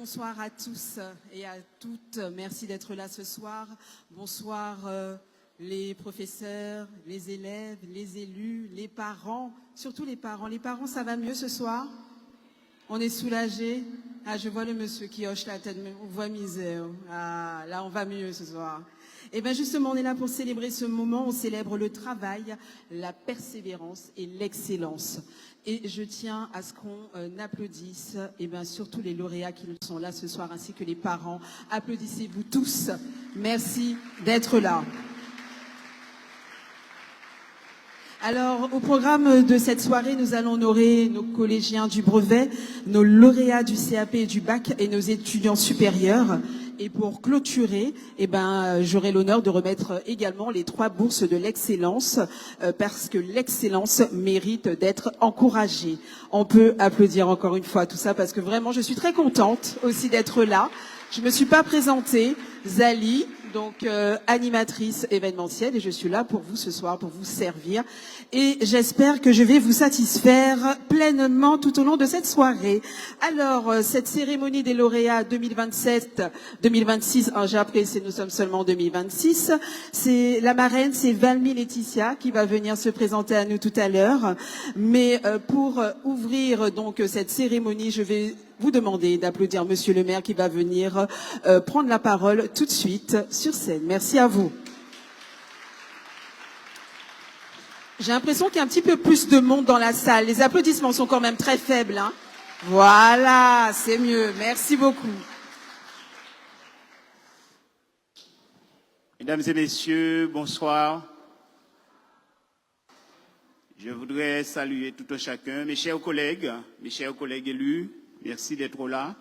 bonsoir à tous et à toutes. Merci d'être là ce soir. Bonsoir les professeurs, les élèves, les élus, les parents, surtout les parents. Les parents, ça va mieux ce soir? On est soulagés? Ah, je vois le monsieur qui hoche la tête, mais on voit misère. Ah, là, on va mieux ce soir. Et bien justement, on est là pour célébrer ce moment. On célèbre le travail, la persévérance et l'excellence. Et je tiens à ce qu'on applaudisse, et bien surtout les lauréats qui sont là ce soir, ainsi que les parents. Applaudissez-vous tous. Merci d'être là. Alors, au programme de cette soirée, nous allons honorer nos collégiens du brevet, nos lauréats du CAP et du bac et nos étudiants supérieurs. Et pour clôturer, j'aurai l'honneur de remettre également les 3 bourses de l'excellence, parce que l'excellence mérite d'être encouragée. On peut applaudir encore une fois tout ça, parce que vraiment, je suis très contente aussi d'être là. Je ne me suis pas présentée, Zali, donc animatrice événementielle, et je suis là pour vous ce soir, pour vous servir. Et j'espère que je vais vous satisfaire pleinement tout au long de cette soirée. Alors, cette cérémonie des lauréats 2027-2026, j'ai appris que nous sommes seulement en 2026, c'est la marraine, c'est Valmy Laetitia qui va venir se présenter à nous tout à l'heure. Mais pour ouvrir donc cette cérémonie, je vais vous demander d'applaudir Monsieur le maire qui va venir prendre la parole tout de suite sur scène. Merci à vous. J'ai l'impression qu'il y a un petit peu plus de monde dans la salle. Les applaudissements sont quand même très faibles, hein. Voilà, c'est mieux. Merci beaucoup. Mesdames et messieurs, bonsoir. Je voudrais saluer tout un chacun, mes chers collègues élus, merci d'être là.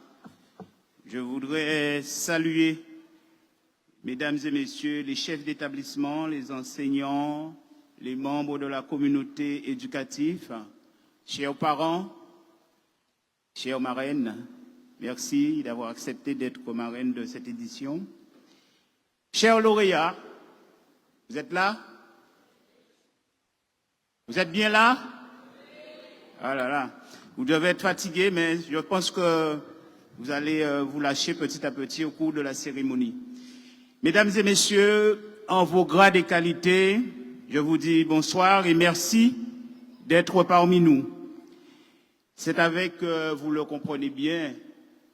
Je voudrais saluer, mesdames et messieurs, les chefs d'établissement, les enseignants, les membres de la communauté éducative, chers parents, chères marraines, merci d'avoir accepté d'être marraine de cette édition. Chers lauréats, vous êtes là? Vous êtes bien là? Ah là là, vous devez être fatigués, mais je pense que vous allez vous lâcher petit à petit au cours de la cérémonie. Mesdames et messieurs, en vos grades et qualités, je vous dis bonsoir et merci d'être parmi nous. C'est avec, vous le comprenez bien,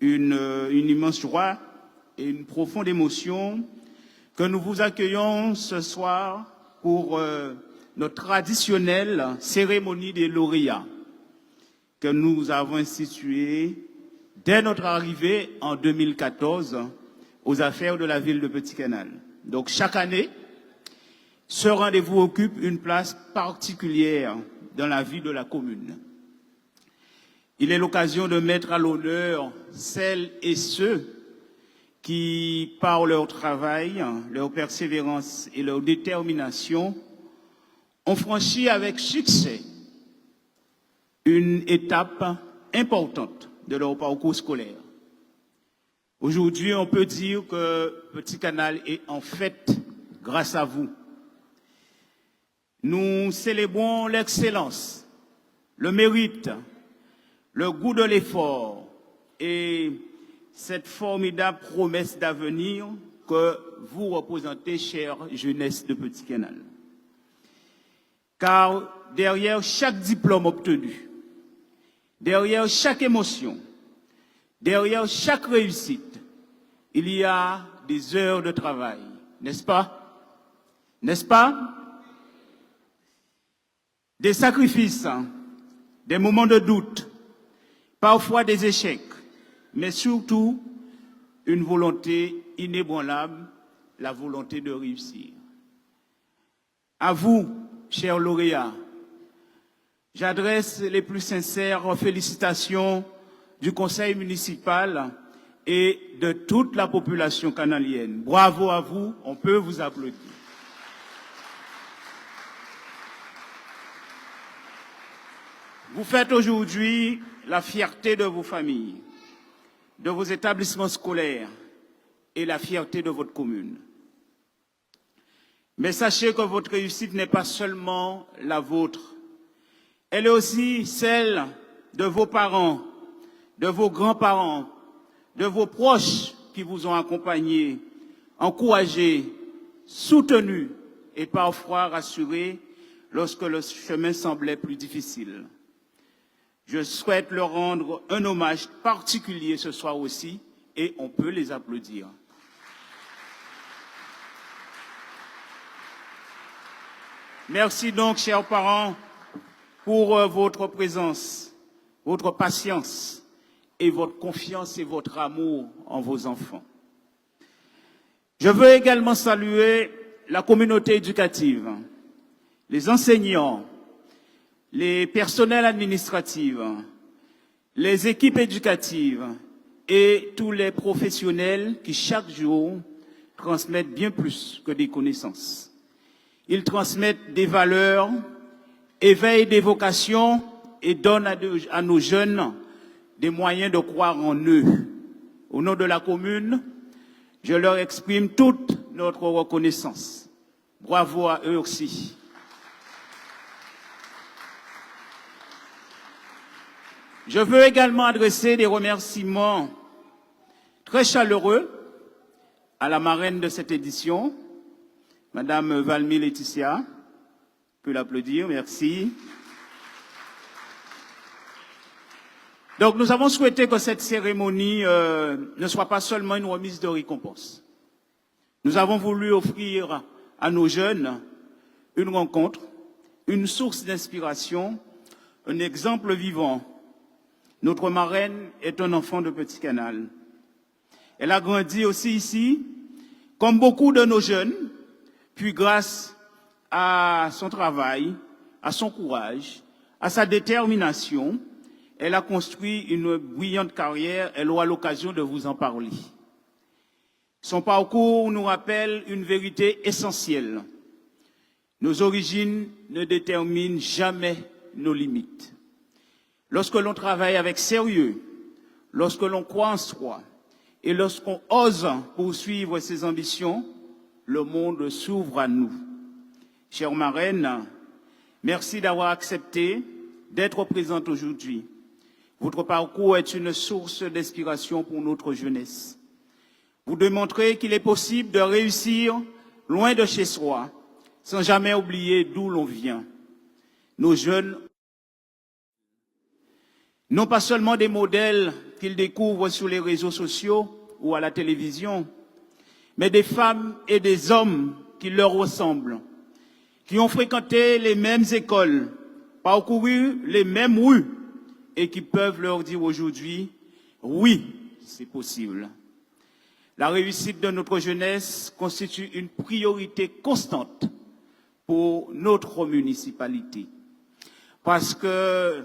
une immense joie et une profonde émotion que nous vous accueillons ce soir pour notre traditionnelle cérémonie des lauréats que nous avons instituée dès notre arrivée en 2014 aux affaires de la ville de Petit-Canal. Donc chaque année, ce rendez-vous occupe une place particulière dans la vie de la commune. Il est l'occasion de mettre à l'honneur celles et ceux qui, par leur travail, leur persévérance et leur détermination, ont franchi avec succès une étape importante de leur parcours scolaire. Aujourd'hui, on peut dire que Petit-Canal est en fête grâce à vous. Nous célébrons l'excellence, le mérite, le goût de l'effort et cette formidable promesse d'avenir que vous représentez, chère jeunesse de Petit-Canal. Car derrière chaque diplôme obtenu, derrière chaque émotion, derrière chaque réussite, il y a des heures de travail, n'est-ce pas? N'est-ce pas? Des sacrifices, des moments de doute, parfois des échecs, mais surtout une volonté inébranlable, la volonté de réussir. À vous, chers lauréats, j'adresse les plus sincères félicitations du conseil municipal et de toute la population canalienne. Bravo à vous, on peut vous applaudir. Vous faites aujourd'hui la fierté de vos familles, de vos établissements scolaires et la fierté de votre commune. Mais sachez que votre réussite n'est pas seulement la vôtre, elle est aussi celle de vos parents, de vos grands-parents, de vos proches qui vous ont accompagnés, encouragés, soutenus et parfois rassurés lorsque le chemin semblait plus difficile. Je souhaite leur rendre un hommage particulier ce soir aussi, et on peut les applaudir. Merci donc, chers parents, pour votre présence, votre patience et votre confiance et votre amour en vos enfants. Je veux également saluer la communauté éducative, les enseignants, les personnels administratifs, les équipes éducatives et tous les professionnels qui chaque jour transmettent bien plus que des connaissances. Ils transmettent des valeurs, éveillent des vocations et donnent à nos jeunes des moyens de croire en eux. Au nom de la commune, je leur exprime toute notre reconnaissance. Bravo à eux aussi. Je veux également adresser des remerciements très chaleureux à la marraine de cette édition, Madame Valmy Laetitia. On peut l'applaudir, merci. Donc nous avons souhaité que cette cérémonie ne soit pas seulement une remise de récompense. Nous avons voulu offrir à nos jeunes une rencontre, une source d'inspiration, un exemple vivant. Notre marraine est un enfant de Petit Canal. Elle a grandi aussi ici, comme beaucoup de nos jeunes, puis grâce à son travail, à son courage, à sa détermination, elle a construit une brillante carrière. Elle aura l'occasion de vous en parler. Son parcours nous rappelle une vérité essentielle. Nos origines ne déterminent jamais nos limites. Lorsque l'on travaille avec sérieux, lorsque l'on croit en soi et lorsqu'on ose poursuivre ses ambitions, le monde s'ouvre à nous. Chère marraine, merci d'avoir accepté d'être présente aujourd'hui. Votre parcours est une source d'inspiration pour notre jeunesse. Vous démontrez qu'il est possible de réussir loin de chez soi, sans jamais oublier d'où l'on vient. Nos jeunes n'ont pas seulement des modèles qu'ils découvrent sur les réseaux sociaux ou à la télévision, mais des femmes et des hommes qui leur ressemblent, qui ont fréquenté les mêmes écoles, parcouru les mêmes rues et qui peuvent leur dire aujourd'hui, oui, c'est possible. La réussite de notre jeunesse constitue une priorité constante pour notre municipalité. Parce que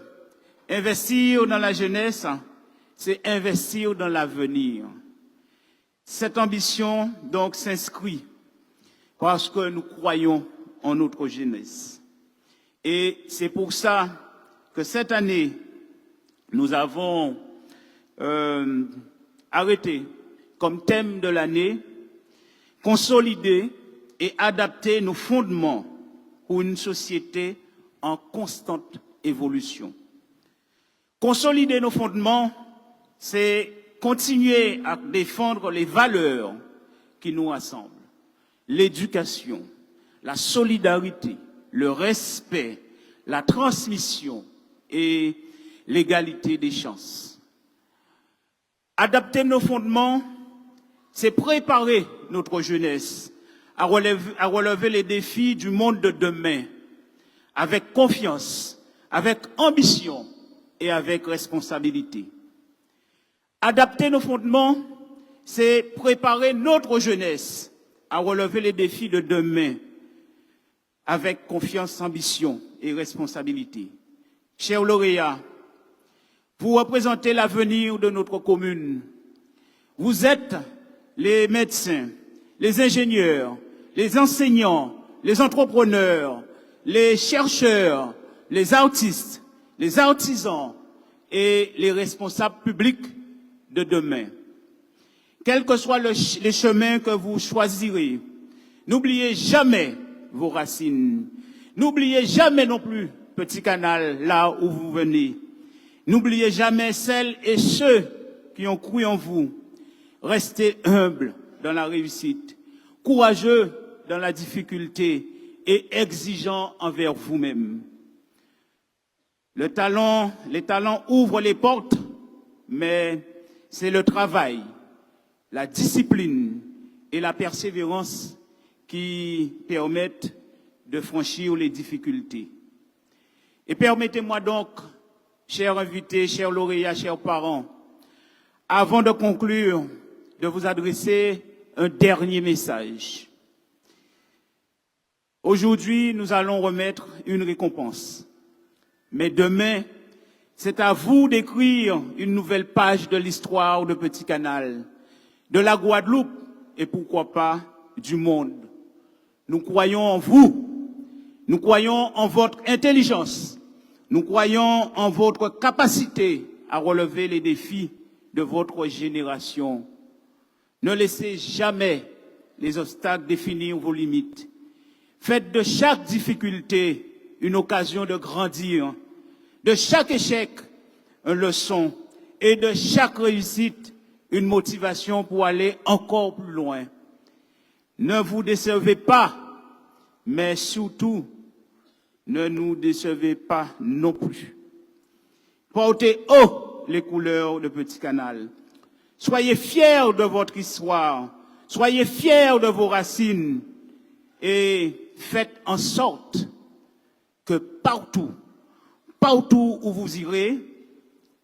investir dans la jeunesse, c'est investir dans l'avenir. Cette ambition, donc, s'inscrit parce que nous croyons en notre jeunesse. Et c'est pour ça que cette année, nous avons arrêté comme thème de l'année, consolider et adapter nos fondements pour une société en constante évolution. Consolider nos fondements, c'est continuer à défendre les valeurs qui nous rassemblent. L'éducation, la solidarité, le respect, la transmission et l'égalité des chances. Adapter nos fondements, c'est préparer notre jeunesse à relever les défis du monde de demain avec confiance, avec ambition et avec responsabilité. Adapter nos fondements, c'est préparer notre jeunesse à relever les défis de demain avec confiance, ambition et responsabilité. Chers lauréats, vous représentez l'avenir de notre commune. Vous êtes les médecins, les ingénieurs, les enseignants, les entrepreneurs, les chercheurs, les artistes, les artisans et les responsables publics de demain. Quels que soient les chemins que vous choisirez, n'oubliez jamais vos racines. N'oubliez jamais non plus Petit Canal, là où vous venez. N'oubliez jamais celles et ceux qui ont cru en vous. Restez humbles dans la réussite, courageux dans la difficulté et exigeants envers vous-même. Les talents ouvrent les portes, mais c'est le travail, la discipline et la persévérance qui permettent de franchir les difficultés. Et permettez-moi donc, chers invités, chers lauréats, chers parents, avant de conclure, de vous adresser un dernier message. Aujourd'hui, nous allons remettre une récompense. Mais demain, c'est à vous d'écrire une nouvelle page de l'histoire de Petit Canal, de la Guadeloupe et pourquoi pas du monde. Nous croyons en vous, nous croyons en votre intelligence, nous croyons en votre capacité à relever les défis de votre génération. Ne laissez jamais les obstacles définir vos limites. Faites de chaque difficulté une occasion de grandir, de chaque échec une leçon et de chaque réussite une motivation pour aller encore plus loin. Ne vous décevez pas, mais surtout, ne nous décevez pas non plus. Portez haut les couleurs de Petit Canal. Soyez fiers de votre histoire, soyez fiers de vos racines et faites en sorte que partout où vous irez,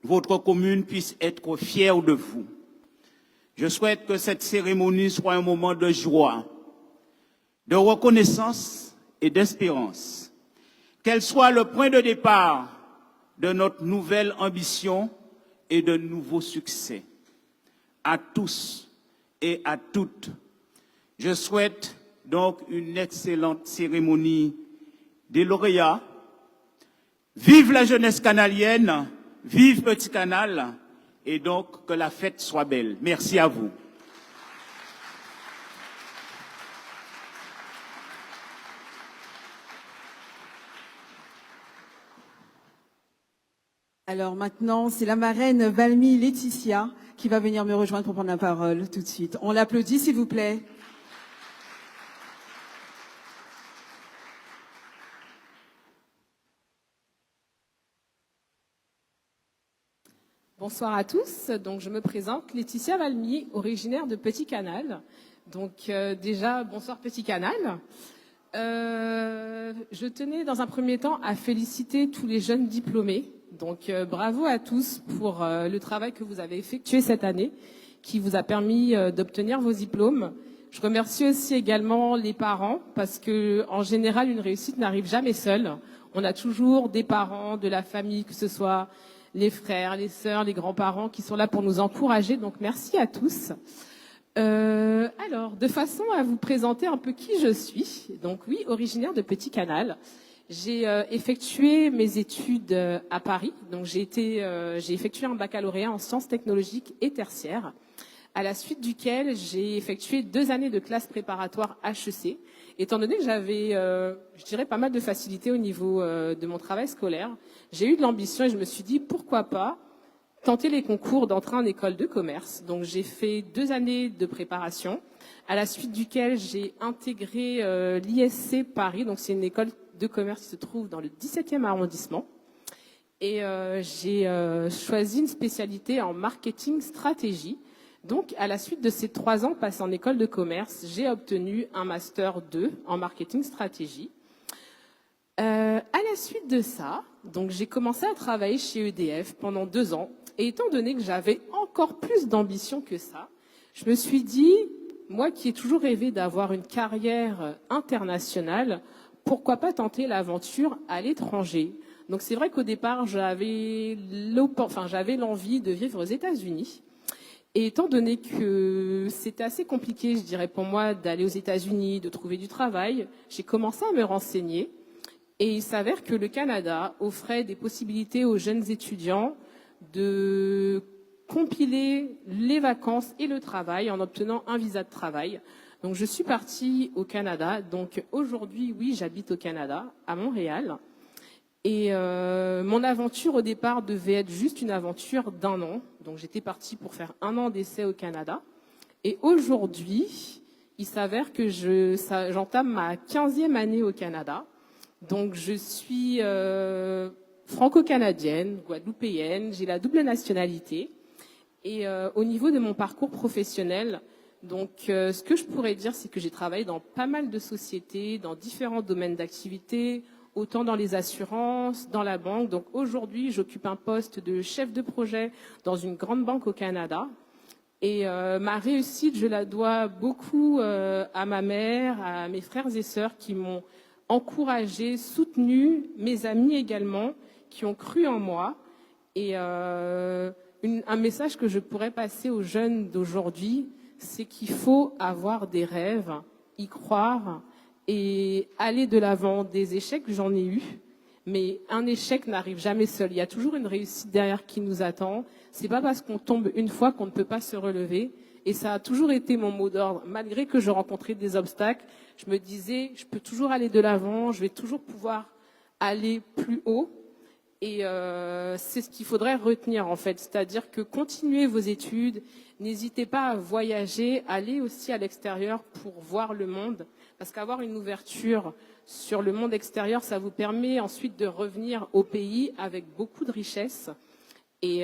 votre commune puisse être fière de vous. Je souhaite que cette cérémonie soit un moment de joie, de reconnaissance et d'espérance. Qu'elle soit le point de départ de notre nouvelle ambition et de nouveaux succès. À tous et à toutes, je souhaite donc une excellente cérémonie des lauréats. Vive la jeunesse canalienne, vive Petit Canal, et donc que la fête soit belle. Merci à vous. Alors maintenant, c'est la marraine Valmy Laetitia qui va venir me rejoindre pour prendre la parole tout de suite. On l'applaudit, s'il vous plaît. Bonsoir à tous. Donc, je me présente, Laetitia Valmy, originaire de Petit Canal. Donc, déjà, bonsoir Petit Canal. Je tenais dans un premier temps à féliciter tous les jeunes diplômés. Donc, bravo à tous pour le travail que vous avez effectué cette année, qui vous a permis d'obtenir vos diplômes. Je remercie aussi également les parents, parce que en général, une réussite n'arrive jamais seule. On a toujours des parents, de la famille, que ce soit les frères, les sœurs, les grands-parents qui sont là pour nous encourager. Donc, merci à tous. Alors, de façon à vous présenter un peu qui je suis. Donc, oui, originaire de Petit Canal. J'ai effectué mes études à Paris. Donc, j'ai effectué un baccalauréat en sciences technologiques et tertiaires, à la suite duquel j'ai effectué 2 années de classe préparatoire HEC, étant donné que j'avais, je dirais, pas mal de facilité au niveau de mon travail scolaire. J'ai eu de l'ambition et je me suis dit, pourquoi pas tenter les concours d'entrée en école de commerce. Donc, j'ai fait 2 années de préparation, à la suite duquel j'ai intégré l'ISC Paris. Donc, c'est une école de commerce qui se trouve dans le 17e arrondissement. Et j'ai choisi une spécialité en marketing stratégie. Donc, à la suite de ces 3 ans passés en école de commerce, j'ai obtenu un master 2 en marketing stratégie. À la suite de ça, donc j'ai commencé à travailler chez EDF pendant 2 ans. Et étant donné que j'avais encore plus d'ambition que ça, je me suis dit, moi qui ai toujours rêvé d'avoir une carrière internationale, pourquoi pas tenter l'aventure à l'étranger? Donc c'est vrai qu'au départ, j'avais l'envie de vivre aux États-Unis. Et étant donné que c'était assez compliqué, je dirais, pour moi d'aller aux États-Unis, de trouver du travail, j'ai commencé à me renseigner. Et il s'avère que le Canada offrait des possibilités aux jeunes étudiants de compiler les vacances et le travail en obtenant un visa de travail. Donc je suis partie au Canada. Donc aujourd'hui, oui, j'habite au Canada, à Montréal. Et mon aventure au départ devait être juste une aventure d'1 an. Donc j'étais partie pour faire 1 an d'essai au Canada. Et aujourd'hui, il s'avère que j'entame ma 15e année au Canada. Donc je suis franco-canadienne, guadeloupéenne, j'ai la double nationalité. Et au niveau de mon parcours professionnel, donc ce que je pourrais dire, c'est que j'ai travaillé dans pas mal de sociétés, dans différents domaines d'activité, autant dans les assurances, dans la banque. Donc aujourd'hui, j'occupe un poste de chef de projet dans une grande banque au Canada. Et ma réussite, je la dois beaucoup à ma mère, à mes frères et sœurs qui m'ont encouragée, soutenue, mes amis également, qui ont cru en moi. Et un message que je pourrais passer aux jeunes d'aujourd'hui, c'est qu'il faut avoir des rêves, y croire et aller de l'avant. Des échecs, j'en ai eu, mais un échec n'arrive jamais seul. Il y a toujours une réussite derrière qui nous attend. C'est pas parce qu'on tombe une fois qu'on ne peut pas se relever. Et ça a toujours été mon mot d'ordre. Malgré que je rencontrais des obstacles, je me disais, je peux toujours aller de l'avant, je vais toujours pouvoir aller plus haut. Et c'est ce qu'il faudrait retenir en fait, c'est-à-dire que continuez vos études, n'hésitez pas à voyager, allez aussi à l'extérieur pour voir le monde, parce qu'avoir une ouverture sur le monde extérieur, ça vous permet ensuite de revenir au pays avec beaucoup de richesses. Et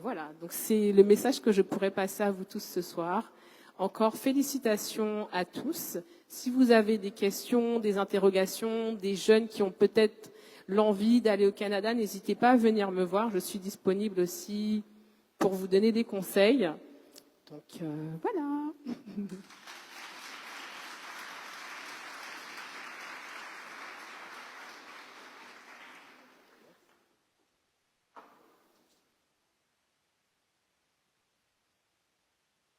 voilà, donc c'est le message que je pourrais passer à vous tous ce soir. Encore félicitations à tous. Si vous avez des questions, des interrogations, des jeunes qui ont peut-être l'envie d'aller au Canada, n'hésitez pas à venir me voir. Je suis disponible aussi pour vous donner des conseils. Donc voilà.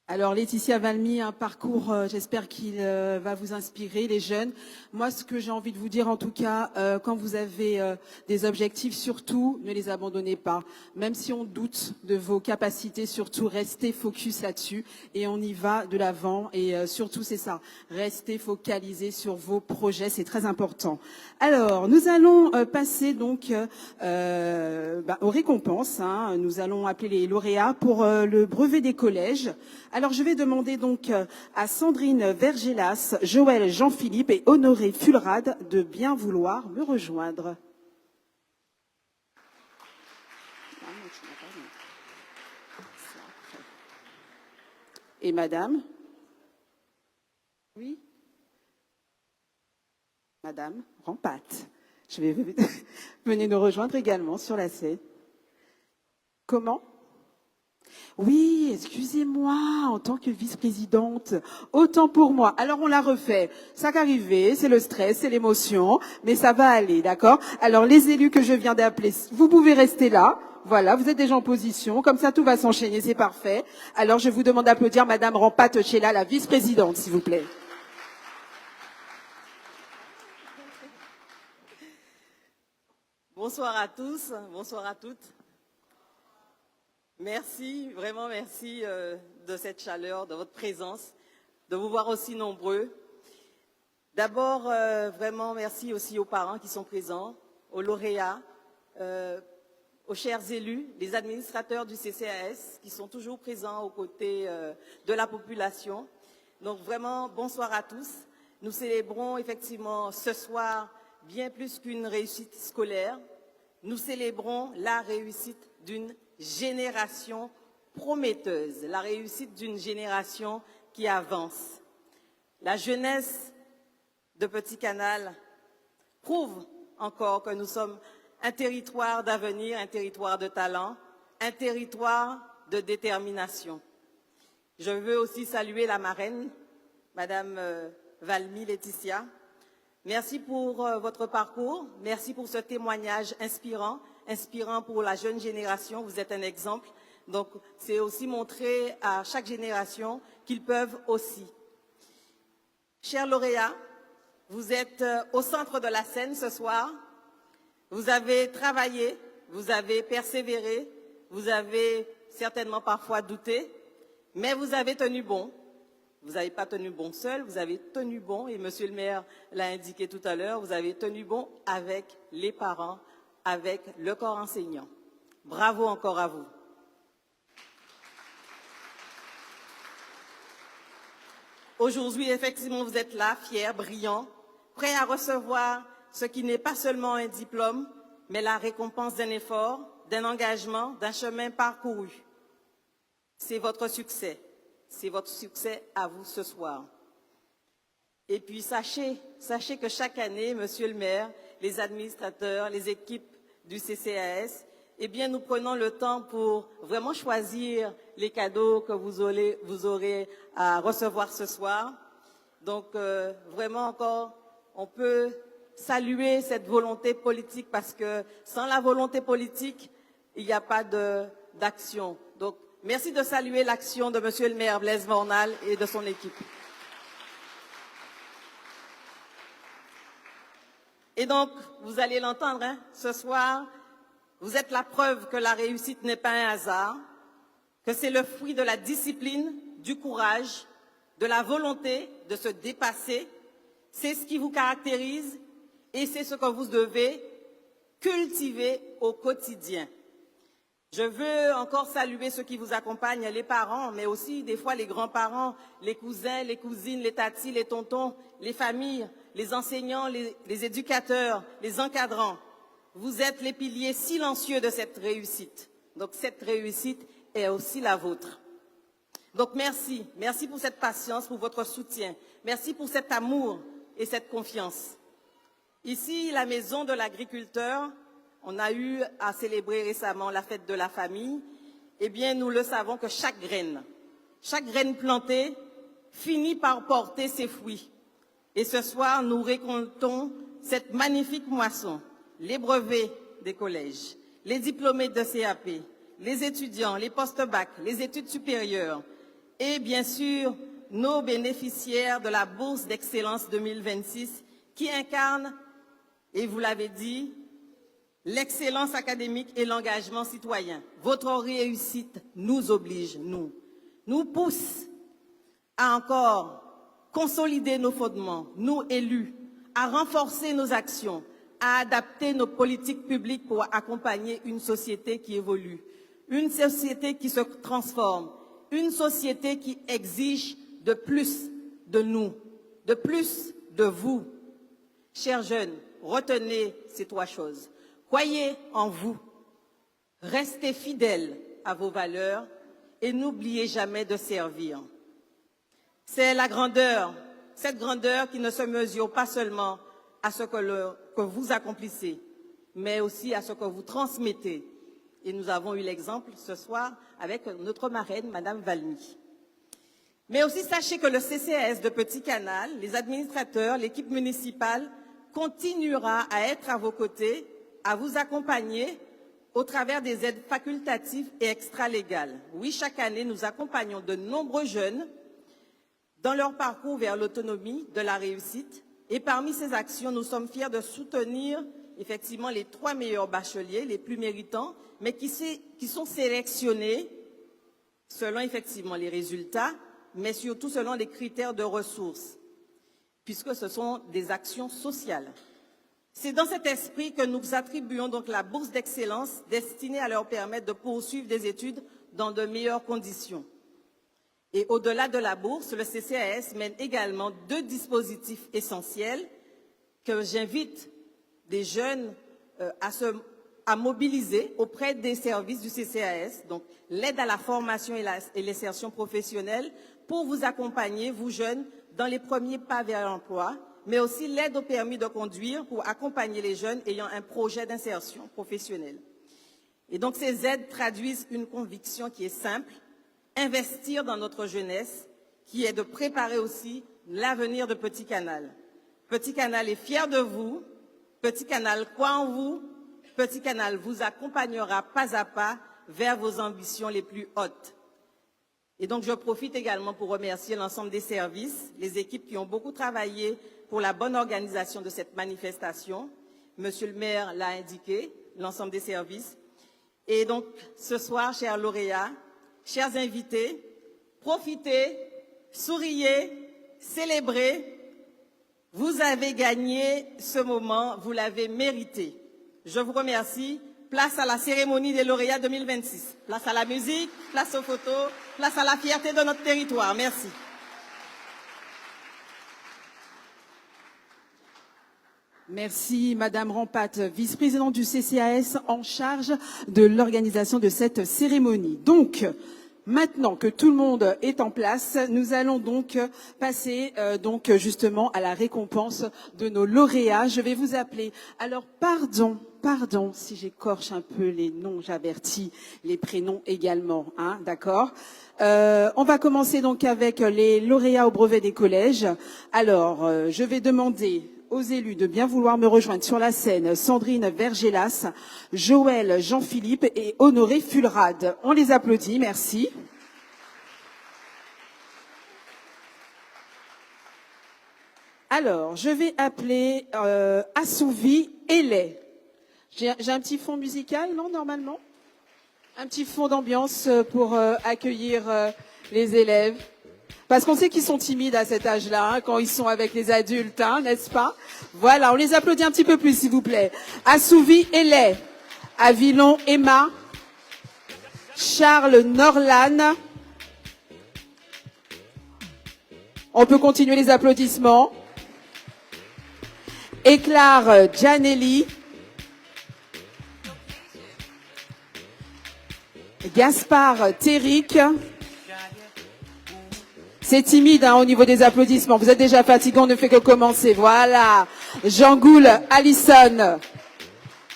Alors Laetitia Valmy, un parcours, j'espère qu'il va vous inspirer, les jeunes. Moi, ce que j'ai envie de vous dire, en tout cas, quand vous avez des objectifs, surtout, ne les abandonnez pas. Même si on doute de vos capacités, surtout, restez focus là-dessus et on y va de l'avant. Et surtout, c'est ça, restez focalisés sur vos projets, c'est très important. Alors, nous allons passer donc aux récompenses. Hein. Nous allons appeler les lauréats pour le brevet des collèges. Alors, je vais demander donc à Sandrine Vergelas, Joël Jean-Philippe et Honoré Fulrad de bien vouloir me rejoindre. Et madame? Oui? Madame Rampat. Je vais venez nous rejoindre également sur la scène. Comment? Oui, excusez-moi, en tant que vice-présidente, autant pour moi. Alors on l'a refait. Ça qu'arrivé, c'est le stress, c'est l'émotion, mais ça va aller, d'accord? Alors les élus que je viens d'appeler, vous pouvez rester là. Voilà, vous êtes déjà en position, comme ça tout va s'enchaîner, c'est parfait. Alors je vous demande d'applaudir Madame Rampat Chela, la vice-présidente, s'il vous plaît. Bonsoir à tous, bonsoir à toutes. Merci, vraiment merci de cette chaleur, de votre présence, de vous voir aussi nombreux. D'abord, vraiment merci aussi aux parents qui sont présents, aux lauréats, aux chers élus, les administrateurs du CCAS qui sont toujours présents aux côtés de la population. Donc vraiment, bonsoir à tous. Nous célébrons effectivement ce soir bien plus qu'une réussite scolaire. Nous célébrons la réussite d'une génération prometteuse, la réussite d'une génération qui avance. La jeunesse de Petit Canal prouve encore que nous sommes un territoire d'avenir, un territoire de talent, un territoire de détermination. Je veux aussi saluer la marraine, Madame Valmy Laetitia. Merci pour votre parcours, merci pour ce témoignage inspirant pour la jeune génération. Vous êtes un exemple. Donc, c'est aussi montrer à chaque génération qu'ils peuvent aussi. Chers lauréats, vous êtes au centre de la scène ce soir. Vous avez travaillé, vous avez persévéré, vous avez certainement parfois douté, mais vous avez tenu bon. Vous n'avez pas tenu bon seul, vous avez tenu bon, et monsieur le maire l'a indiqué tout à l'heure, vous avez tenu bon avec les parents, avec le corps enseignant. Bravo encore à vous. Aujourd'hui, effectivement, vous êtes là, fiers, brillants, prêts à recevoir ce qui n'est pas seulement un diplôme, mais la récompense d'un effort, d'un engagement, d'un chemin parcouru. C'est votre succès. C'est votre succès à vous ce soir. Et puis sachez que chaque année, monsieur le maire, les administrateurs, les équipes du CCAS, eh bien, nous prenons le temps pour vraiment choisir les cadeaux que vous aurez à recevoir ce soir. Donc, vraiment encore, on peut saluer cette volonté politique parce que sans la volonté politique, il n'y a pas d'action. Donc, merci de saluer l'action de monsieur le maire Blaise Mornal et de son équipe. Et donc, vous allez l'entendre, hein, ce soir, vous êtes la preuve que la réussite n'est pas un hasard, que c'est le fruit de la discipline, du courage, de la volonté de se dépasser. C'est ce qui vous caractérise et c'est ce que vous devez cultiver au quotidien. Je veux encore saluer ceux qui vous accompagnent, les parents, mais aussi des fois les grands-parents, les cousins, les cousines, les tatis, les tontons, les familles, les enseignants, les éducateurs, les encadrants. Vous êtes les piliers silencieux de cette réussite. Donc cette réussite est aussi la vôtre. Donc merci. Merci pour cette patience, pour votre soutien. Merci pour cet amour et cette confiance. Ici, la maison de l'agriculteur, on a eu à célébrer récemment la fête de la famille. Eh bien, nous le savons que chaque graine plantée finit par porter ses fruits. Et ce soir, nous récoltons cette magnifique moisson. Les brevets des collèges, les diplômés de CAP, les étudiants, les post-bac, les études supérieures et bien sûr nos bénéficiaires de la bourse d'excellence 2026 qui incarnent, et vous l'avez dit, l'excellence académique et l'engagement citoyen. Votre réussite nous oblige, nous pousse à encore consolider nos fondements, nous élus, à renforcer nos actions, à adapter nos politiques publiques pour accompagner une société qui évolue, une société qui se transforme, une société qui exige de plus de nous, de plus de vous. Chers jeunes, retenez ces trois choses. Croyez en vous, restez fidèles à vos valeurs et n'oubliez jamais de servir. C'est la grandeur, cette grandeur qui ne se mesure pas seulement à ce que vous accomplissez, mais aussi à ce que vous transmettez. Et nous avons eu l'exemple ce soir avec notre marraine, Madame Valmy. Mais aussi sachez que le CCAS de Petit Canal, les administrateurs, l'équipe municipale continuera à être à vos côtés, à vous accompagner au travers des aides facultatives et extralégales. Oui, chaque année, nous accompagnons de nombreux jeunes dans leur parcours vers l'autonomie, de la réussite. Et parmi ces actions, nous sommes fiers de soutenir effectivement les 3 meilleurs bacheliers, les plus méritants, mais qui sont sélectionnés selon effectivement les résultats, mais surtout selon les critères de ressources, puisque ce sont des actions sociales. C'est dans cet esprit que nous attribuons donc la bourse d'excellence destinée à leur permettre de poursuivre des études dans de meilleures conditions. Et au-delà de la bourse, le CCAS mène également 2 dispositifs essentiels que j'invite des jeunes à mobiliser auprès des services du CCAS, donc l'aide à la formation et l'insertion professionnelle pour vous accompagner, vous jeunes, dans les premiers pas vers l'emploi, mais aussi l'aide au permis de conduire pour accompagner les jeunes ayant un projet d'insertion professionnelle. Et donc ces aides traduisent une conviction qui est simple, investir dans notre jeunesse, qui est de préparer aussi l'avenir de Petit Canal. Petit Canal est fier de vous, Petit Canal croit en vous, Petit Canal vous accompagnera pas à pas vers vos ambitions les plus hautes. Et donc je profite également pour remercier l'ensemble des services, les équipes qui ont beaucoup travaillé pour la bonne organisation de cette manifestation. Monsieur le maire l'a indiqué, l'ensemble des services. Et donc ce soir, chers lauréats, chers invités, profitez souriez, célébrez. Vous avez gagné ce moment, vous l'avez mérité. Je vous remercie. Place à la cérémonie des lauréats 2026. Place à la musique, place aux photos, place à la fierté de notre territoire. Merci. Merci Madame Rampat, vice-présidente du CCAS en charge de l'organisation de cette cérémonie. Donc, maintenant que tout le monde est en place, nous allons donc passer justement à la récompense de nos lauréats. Je vais vous appeler. Alors, pardon si j'écorche un peu les noms, j'avertis les prénoms également, hein, d'accord. On va commencer donc avec les lauréats au brevet des collèges. Alors, je vais demander aux élus de bien vouloir me rejoindre sur la scène, Sandrine Vergelas, Joël Jean-Philippe et Honoré Fulrad. On les applaudit, merci. Alors, je vais appeler Assouvi Elé. J'ai un petit fond musical, non, normalement? Un petit fond d'ambiance pour accueillir les élèves. Parce qu'on sait qu'ils sont timides à cet âge-là, hein, quand ils sont avec les adultes, hein, n'est-ce pas? Voilà, on les applaudit un petit peu plus, s'il vous plaît. Assouvi Elé, Avillon Emma, Charles Norlan. On peut continuer les applaudissements. Éclare Gianelli. Gaspard Terric. C'est timide hein, au niveau des applaudissements. Vous êtes déjà fatigués, on ne fait que commencer. Voilà. Jean Goul, Allison.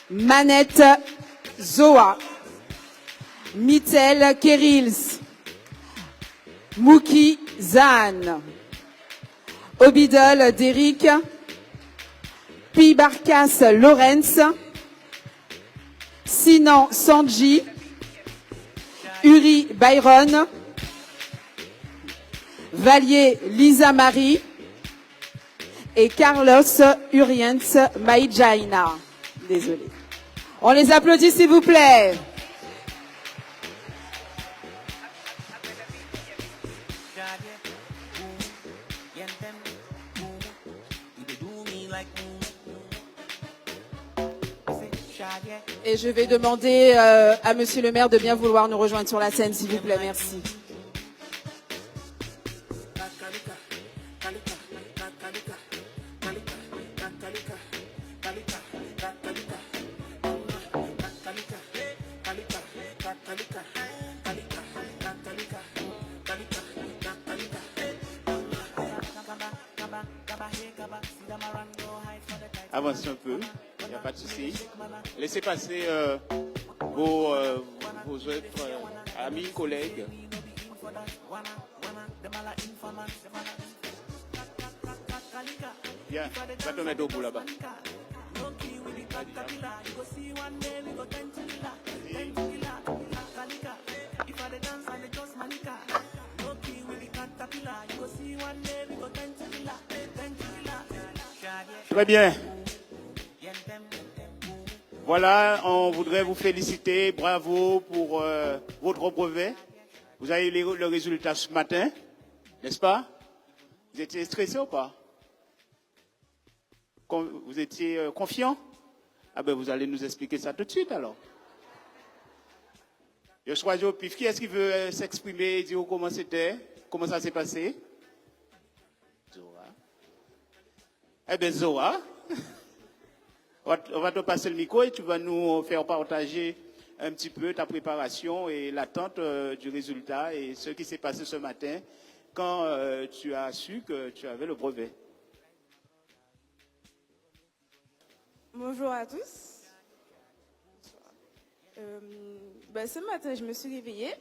Manette Zoa. Mittel Kerils. Mouki Zahn. Obidol Derrick. Pi Barkas Lorenz. Sinan Sanji. Uri Byron. Valier Lisa Marie et Carlos Uriens Maïjaina. Désolé. On les applaudit s'il vous plaît. Et je vais demander à Monsieur le maire de bien vouloir nous rejoindre sur la scène s'il vous plaît. Merci. Avancez un peu, il n'y a pas de souci. Laissez passer vos autres amis, collègues. Viens, va te mettre au bout là-bas. Très bien. Voilà, on voudrait vous féliciter, bravo pour votre brevet. Vous avez eu le résultat ce matin, n'est-ce pas? Vous étiez stressé ou pas? Vous étiez confiant? Ah ben vous allez nous expliquer ça tout de suite alors. Je choisis au pif. Qui est-ce qui veut s'exprimer et dire comment c'était? Comment ça s'est passé? Zora. Eh bien Zora. On va te passer le micro et tu vas nous faire partager un petit peu ta préparation et l'attente du résultat et ce qui s'est passé ce matin quand tu as su que tu avais le brevet. Bonjour à tous. Ce matin, je me suis réveillée.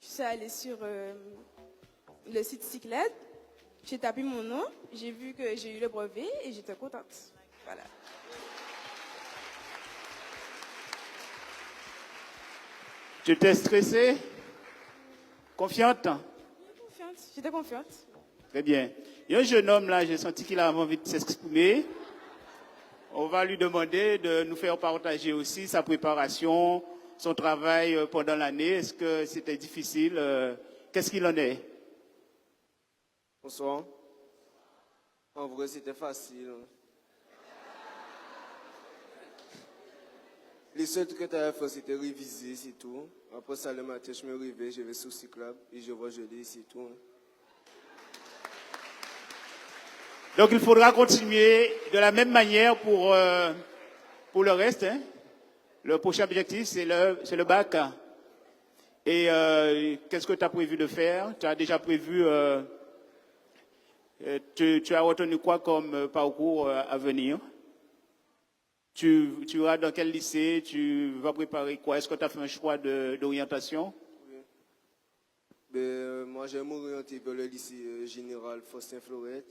Je suis allée sur le site Cycled. J'ai tapé mon nom. J'ai vu que j'ai eu le brevet et j'étais contente. Voilà. Tu étais stressée? Confiante? Confiante. J'étais confiante. Très bien. Il y a un jeune homme là, j'ai senti qu'il avait envie de s'exprimer. On va lui demander de nous faire partager aussi sa préparation, son travail pendant l'année. Est-ce que c'était difficile? Qu'est-ce qu'il en est? Bonsoir. En vrai, c'était facile. Les seuls trucs que tu avais fait, c'était réviser, c'est tout. Après ça, le matin, je me réveille, je vais sur le cyclable et je vois geler, c'est tout. Donc il faudra continuer de la même manière pour le reste. Hein. Le prochain objectif, c'est le bac. Et qu'est-ce que tu as prévu de faire? Tu as déjà prévu, tu as retenu quoi comme parcours à venir? Tu vas dans quel lycée? Tu vas préparer quoi? Est-ce que tu as fait un choix d'orientation? Oui. Moi, j'aime m'orienter vers le lycée général Faustin Florette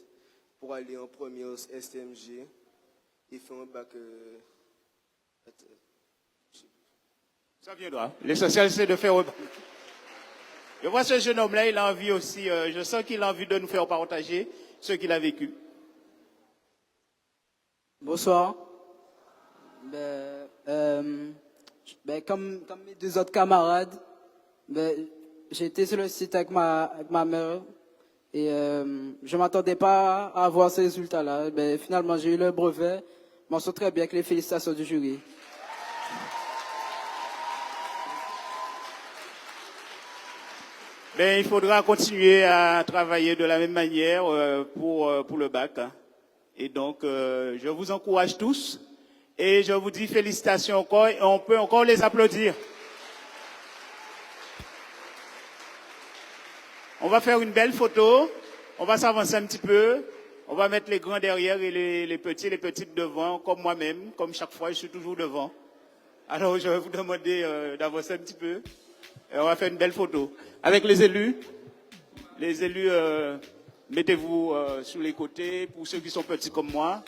pour aller en première STMG et faire un bac. Ça viendra. L'essentiel, c'est de faire. Je vois ce jeune homme-là, il a envie aussi, je sens qu'il a envie de nous faire partager ce qu'il a vécu. Bonsoir. Comme mes deux autres camarades, j'ai été sur le site avec ma mère et je ne m'attendais pas à avoir ces résultats-là. Finalement, j'ai eu le brevet. Je m'en sors très bien avec les félicitations du jury. Il faudra continuer à travailler de la même manière pour le bac. Hein. Et donc, je vous encourage tous et je vous dis félicitations encore et on peut encore les applaudir. On va faire une belle photo, on va s'avancer un petit peu, on va mettre les grands derrière et les petits et les petites devant, comme moi-même, comme chaque fois, je suis toujours devant. Alors, je vais vous demander d'avancer un petit peu. Et on va faire une belle photo. Avec les élus, mettez-vous sur les côtés pour ceux qui sont petits comme moi.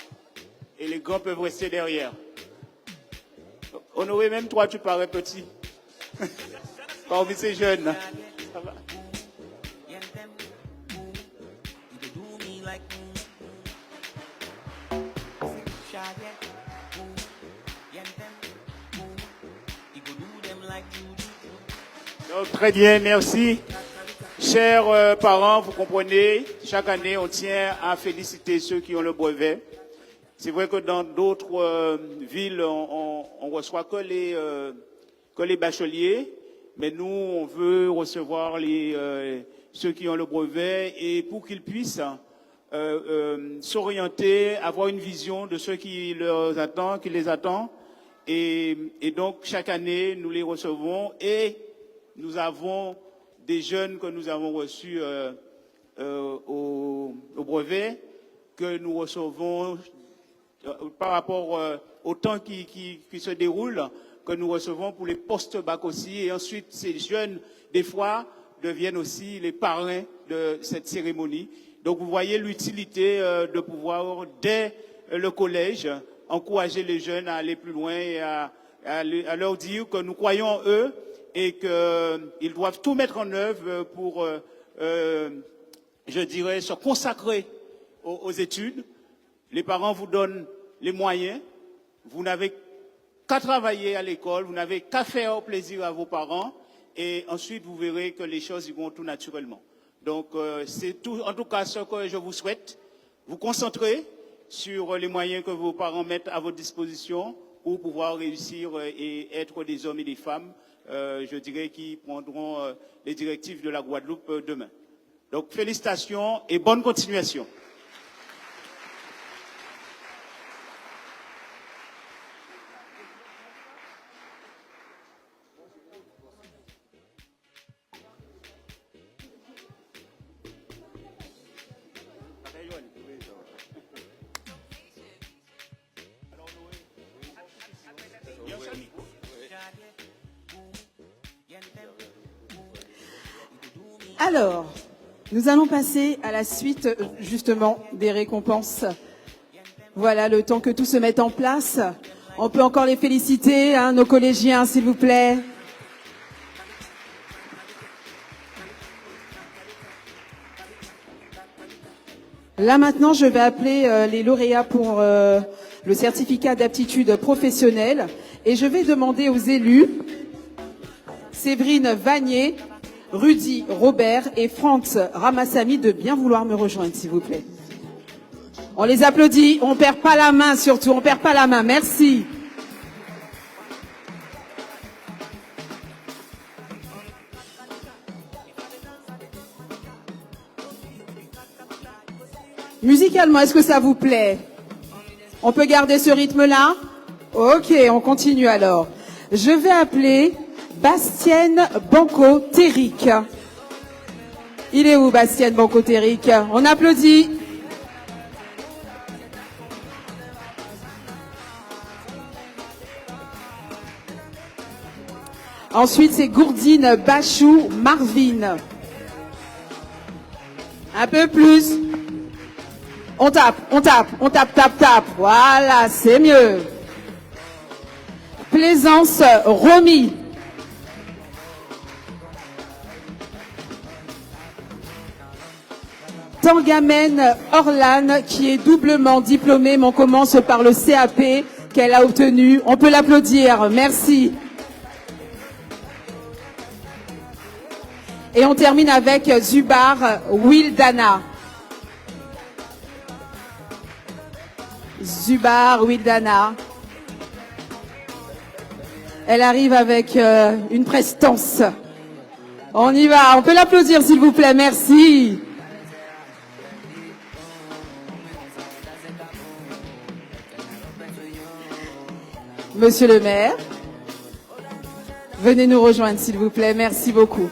Et les grands peuvent rester derrière. Honoré, même toi, tu parais petit. Parmi ces jeunes. Ça va? Donc, très bien, merci. Chers parents, vous comprenez, chaque année, on tient à féliciter ceux qui ont le brevet. C'est vrai que dans d'autres villes, on reçoit que les bacheliers, mais nous, on veut recevoir ceux qui ont le brevet et pour qu'ils puissent s'orienter, avoir une vision de ce qui les attend. Et donc, chaque année, nous les recevons et nous avons des jeunes que nous avons reçus au brevet, que nous recevons par rapport au temps qui se déroule, que nous recevons pour les post-bac aussi. Et ensuite, ces jeunes, des fois, deviennent aussi les parrains de cette cérémonie. Donc, vous voyez l'utilité de pouvoir, dès le collège, encourager les jeunes à aller plus loin et à leur dire que nous croyons en eux et qu'ils doivent tout mettre en œuvre pour, je dirais, se consacrer aux études. Les parents vous donnent les moyens. Vous n'avez qu'à travailler à l'école, vous n'avez qu'à faire plaisir à vos parents et ensuite vous verrez que les choses y vont tout naturellement. Donc c'est tout, en tout cas ce que je vous souhaite. Vous concentrer sur les moyens que vos parents mettent à votre disposition pour pouvoir réussir et être des hommes et des femmes, je dirais, qui prendront les directives de la Guadeloupe demain. Donc félicitations et bonne continuation. Alors, nous allons passer à la suite, justement, des récompenses. Voilà, le temps que tout se mette en place. On peut encore les féliciter, hein, nos collégiens, s'il vous plaît. Là, maintenant, je vais appeler les lauréats pour le certificat d'aptitude professionnelle. Et je vais demander aux élus, Séverine Vanier, Rudy, Robert et Franks Ramassami de bien vouloir me rejoindre, s'il vous plaît. On les applaudit, on perd pas la main surtout, on perd pas la main. Merci. Musicalement, est-ce que ça vous plaît? On peut garder ce rythme-là? Ok, on continue alors. Je vais appeler Bastienne Banco-Terric. Il est où, Bastienne Banco-Terric? On applaudit. Ensuite, c'est Gourdine Bachou Marvin. Un peu plus. On tape, on tape, on tape, tape, tape. Voilà, c'est mieux. Plaisance Romy. Tangamen Orlan, qui est doublement diplômée, mais on commence par le CAP qu'elle a obtenu. On peut l'applaudir. Merci. Et on termine avec Zubar Wildana. Zubar Wildana. Elle arrive avec une prestance. On y va. On peut l'applaudir, s'il vous plaît. Merci. Monsieur le maire, venez nous rejoindre, s'il vous plaît. Merci beaucoup.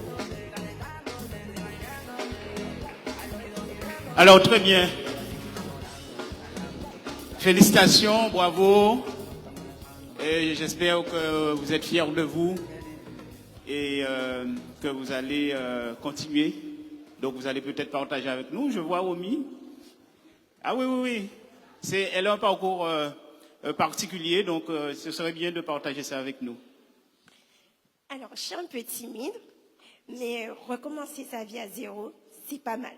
Alors, très bien. Félicitations, bravo. Et j'espère que vous êtes fiers de vous et que vous allez continuer. Donc, vous allez peut-être partager avec nous. Je vois Romy. Ah oui, oui, oui. Elle a un parcours particulier, donc ce serait bien de partager ça avec nous. Alors, je suis un peu timide, mais recommencer sa vie à zéro, c'est pas mal.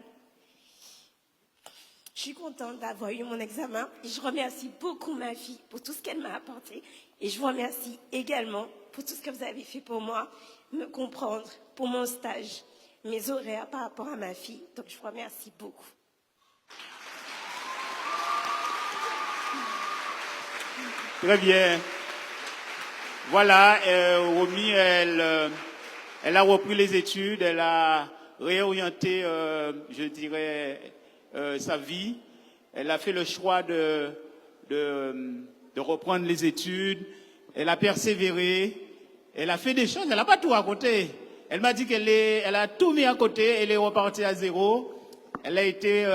Je suis contente d'avoir eu mon examen et je remercie beaucoup ma fille pour tout ce qu'elle m'a apporté. Et je vous remercie également pour tout ce que vous avez fait pour moi, me comprendre, pour mon stage, mes horaires par rapport à ma fille. Donc, je vous remercie beaucoup. Très bien. Voilà, Romy, elle a repris les études, elle a réorienté, je dirais, sa vie. Elle a fait le choix de reprendre les études. Elle a persévéré. Elle a fait des choses. Elle n'a pas tout à côté. Elle m'a dit elle a tout mis à côté. Elle est repartie à zéro. Elle a été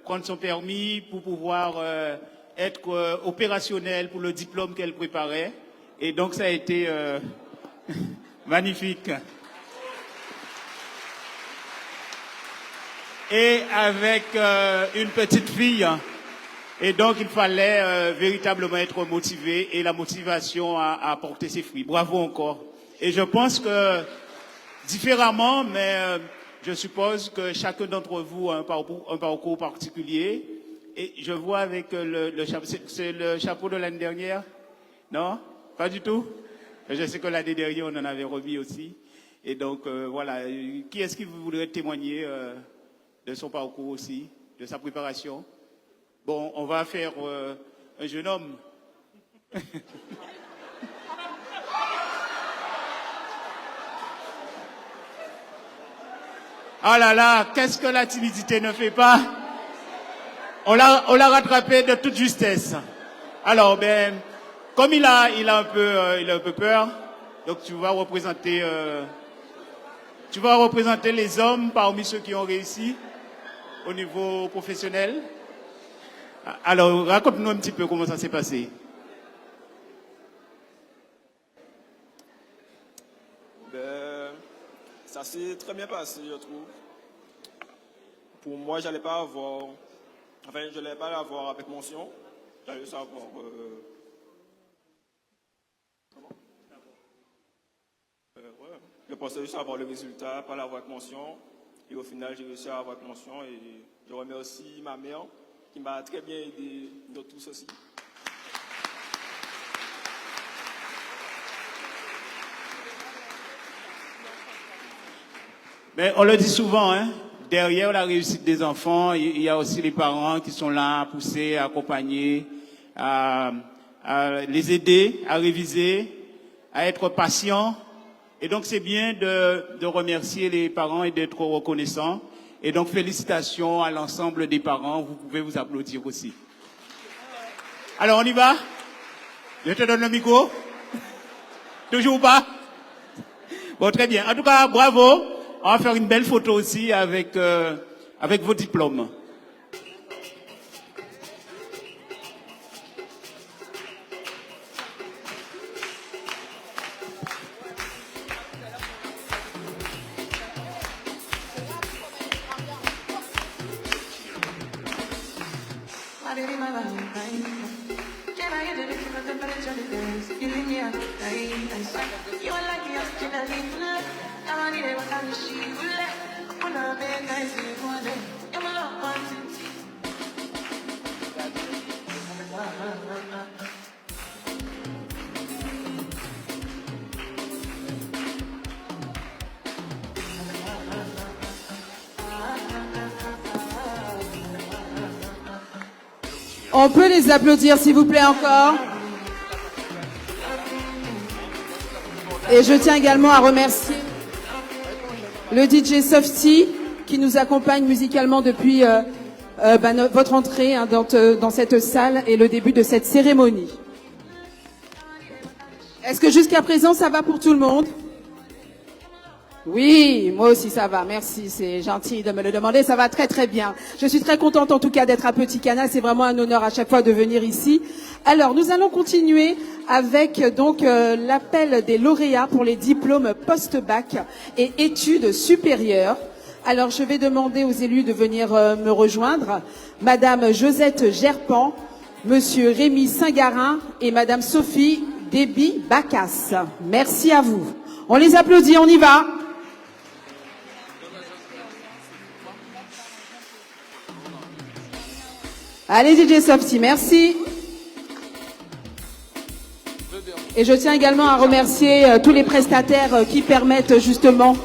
prendre son permis pour pouvoir être opérationnelle pour le diplôme qu'elle préparait. Et donc, ça a été magnifique. Et avec une petite fille. Et donc, il fallait véritablement être motivé et la motivation a porté ses fruits. Bravo encore. Et je pense que, différemment, mais je suppose que chacun d'entre vous a un parcours particulier. Et je vois avec le chapeau, c'est le chapeau de l'année dernière? Non? Pas du tout? Je sais que l'année dernière, on en avait remis aussi. Et donc, voilà. Qui est-ce qui voudrait témoigner de son parcours aussi, de sa préparation? Bon, on va faire un jeune homme. Ah là là, qu'est-ce que la timidité ne fait pas? On l'a rattrapé de toute justesse. Alors, ben, comme il a un peu peur, donc tu vas représenter les hommes parmi ceux qui ont réussi au niveau professionnel. Alors, raconte-nous un petit peu comment ça s'est passé. Ben, ça s'est très bien passé, je trouve. Pour moi, je n'allais pas l'avoir avec mention. J'allais juste avoir... ouais. Je pensais juste avoir le résultat, pas l'avoir avec mention. Et au final, j'ai réussi à avoir avec mention. Et je remercie ma mère qui m'a très bien aidé dans tout ceci. Mais on le dit souvent, hein, derrière la réussite des enfants, il y a aussi les parents qui sont là à pousser, à accompagner, à les aider, à réviser, à être patients. Et donc c'est bien de remercier les parents et d'être reconnaissants. Et donc félicitations à l'ensemble des parents. Vous pouvez vous applaudir aussi. Alors on y va? Je te donne le micro. Toujours pas? Bon, très bien. En tout cas, bravo. On va faire une belle photo aussi avec vos diplômes. On peut les applaudir, s'il vous plaît, encore. Et je tiens également à remercier le DJ Softy qui nous accompagne musicalement depuis votre entrée dans cette salle et le début de cette cérémonie. Est-ce que jusqu'à présent, ça va pour tout le monde? Oui, moi aussi ça va, merci, c'est gentil de me le demander, ça va très très bien. Je suis très contente en tout cas d'être à Petit Canal, c'est vraiment un honneur à chaque fois de venir ici. Alors nous allons continuer avec donc l'appel des lauréats pour les diplômes post-bac et études supérieures. Alors je vais demander aux élus de venir me rejoindre, Madame Josette Gerpan, Monsieur Rémi Saint-Garin et Madame Sophie Déby-Bacas. Merci à vous. On les applaudit, on y va. Allez DJ Softy, merci. Et je tiens également à remercier tous les prestataires qui permettent justement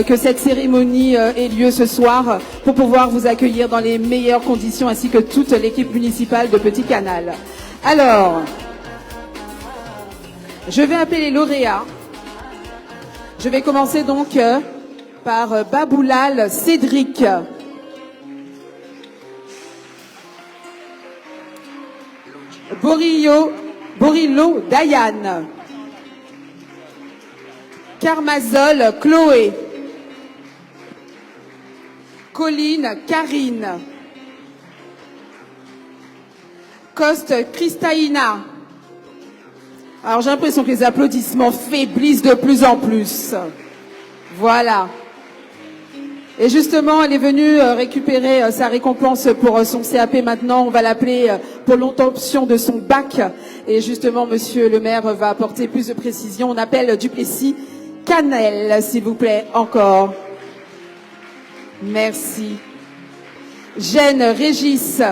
que cette cérémonie ait lieu ce soir pour pouvoir vous accueillir dans les meilleures conditions ainsi que toute l'équipe municipale de Petit Canal. Alors, je vais appeler les lauréats. Je vais commencer donc par Baboulal Cédric. Borillo Diane. Carmazol Chloé. Colline Karine. Coste Christaïna. Alors j'ai l'impression que les applaudissements faiblissent de plus en plus. Voilà. Et justement, elle est venue récupérer sa récompense pour son CAP maintenant. On va l'appeler pour l'obtention de son bac. Et justement, monsieur le maire va apporter plus de précision. On appelle Duplessis Canel, s'il vous plaît, encore. Merci. Jeanne Régis.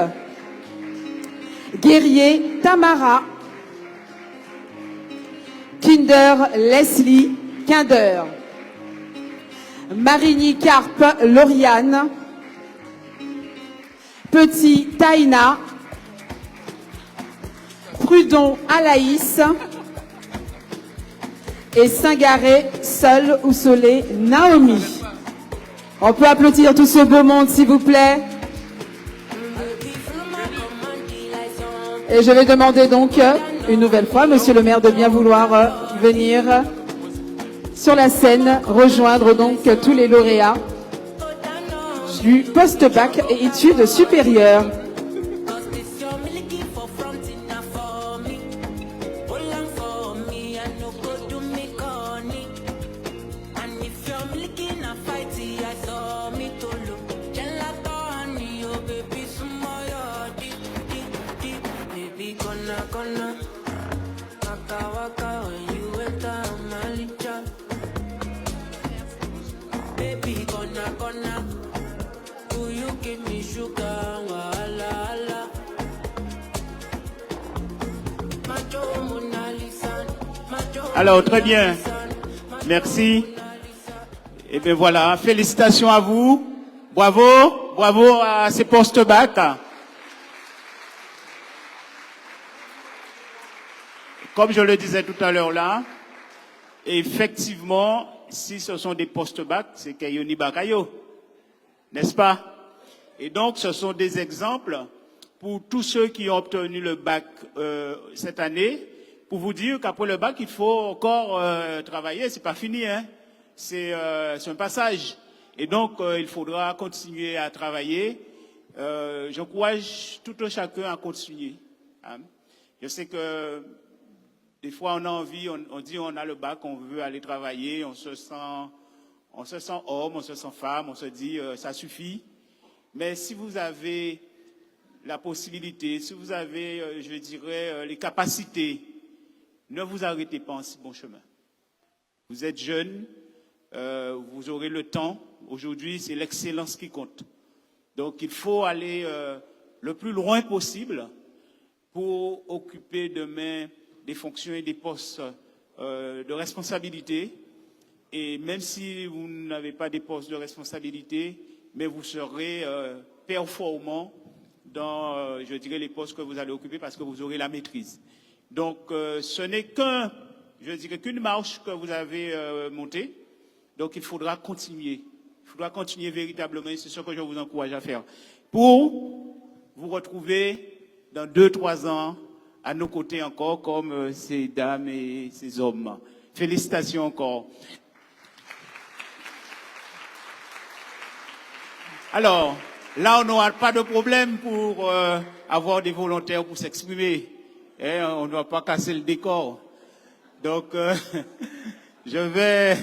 Guerrier Tamara. Kinder Leslie Kinder. Marigny Carpe Lauriane. Petit Taïna. Prudon Alaïs. Et Saint-Garé Sol ou Solé Naomi. On peut applaudir tout ce beau monde, s'il vous plaît. Et je vais demander donc une nouvelle fois, monsieur le maire, de bien vouloir venir sur la scène, rejoindre donc tous les lauréats du post-bac et études supérieures. Alors, très bien. Merci. Et bien voilà, félicitations à vous. Bravo, bravo à ces post-bac. Comme je le disais tout à l'heure là, effectivement, si ce sont des post-bac, c'est Kayoni Bakayo, n'est-ce pas? Et donc, ce sont des exemples pour tous ceux qui ont obtenu le bac cette année, pour vous dire qu'après le bac, il faut encore travailler, c'est pas fini, hein? C'est un passage. Et donc, il faudra continuer à travailler. J'encourage tout un chacun à continuer. Hein? Je sais que des fois, on a envie, on dit on a le bac, on veut aller travailler, on se sent homme, on se sent femme, on se dit ça suffit. Mais si vous avez la possibilité, si vous avez, je dirais, les capacités, ne vous arrêtez pas en si bon chemin. Vous êtes jeune, vous aurez le temps. Aujourd'hui, c'est l'excellence qui compte. Donc, il faut aller le plus loin possible pour occuper demain des fonctions et des postes de responsabilité. Et même si vous n'avez pas des postes de responsabilité, mais vous serez performant dans, je dirais, les postes que vous allez occuper parce que vous aurez la maîtrise. Donc, ce n'est qu'une marche que vous avez montée. Donc, il faudra continuer. Il faudra continuer véritablement, c'est ce que je vous encourage à faire, pour vous retrouver dans 2-3 ans à nos côtés encore, comme ces dames et ces hommes. Félicitations encore. Alors, là, on n'aura pas de problème pour avoir des volontaires pour s'exprimer. On ne doit pas casser le décor. Donc, je vais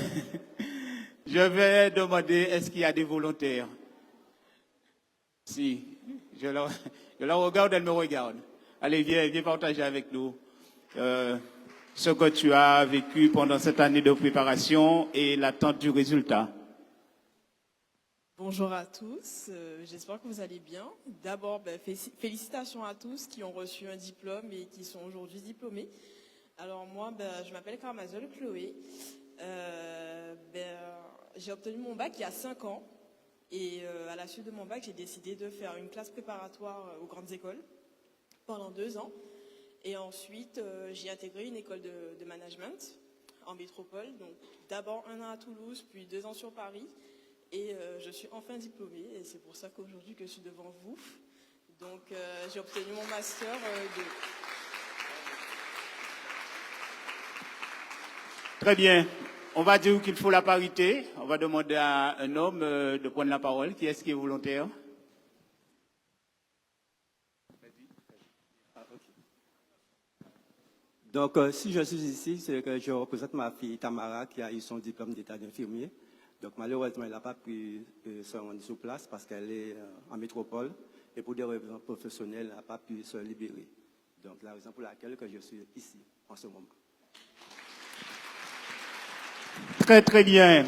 demander, est-ce qu'il y a des volontaires? Si, je la regarde, elle me regarde. Allez, viens partager avec nous ce que tu as vécu pendant cette année de préparation et l'attente du résultat. Bonjour à tous, j'espère que vous allez bien. D'abord, félicitations à tous qui ont reçu un diplôme et qui sont aujourd'hui diplômés. Alors moi, je m'appelle Carmazol Chloé. J'ai obtenu mon bac il y a 5 ans et à la suite de mon bac, j'ai décidé de faire une classe préparatoire aux grandes écoles pendant 2 ans. Et ensuite, j'ai intégré une école de management en métropole. Donc d'abord 1 an à Toulouse, puis 2 ans sur Paris. Et je suis enfin diplômée et c'est pour ça qu'aujourd'hui que je suis devant vous. Donc j'ai obtenu mon master Très bien. On va dire qu'il faut la parité. On va demander à un homme de prendre la parole. Qui est-ce qui est volontaire? Donc, si je suis ici, c'est que je représente ma fille Tamara qui a eu son diplôme d'état d'infirmier. Donc, malheureusement, elle n'a pas pu se rendre sur place parce qu'elle est en métropole et pour des raisons professionnelles, elle n'a pas pu se libérer. Donc, la raison pour laquelle que je suis ici en ce moment. Très, très bien.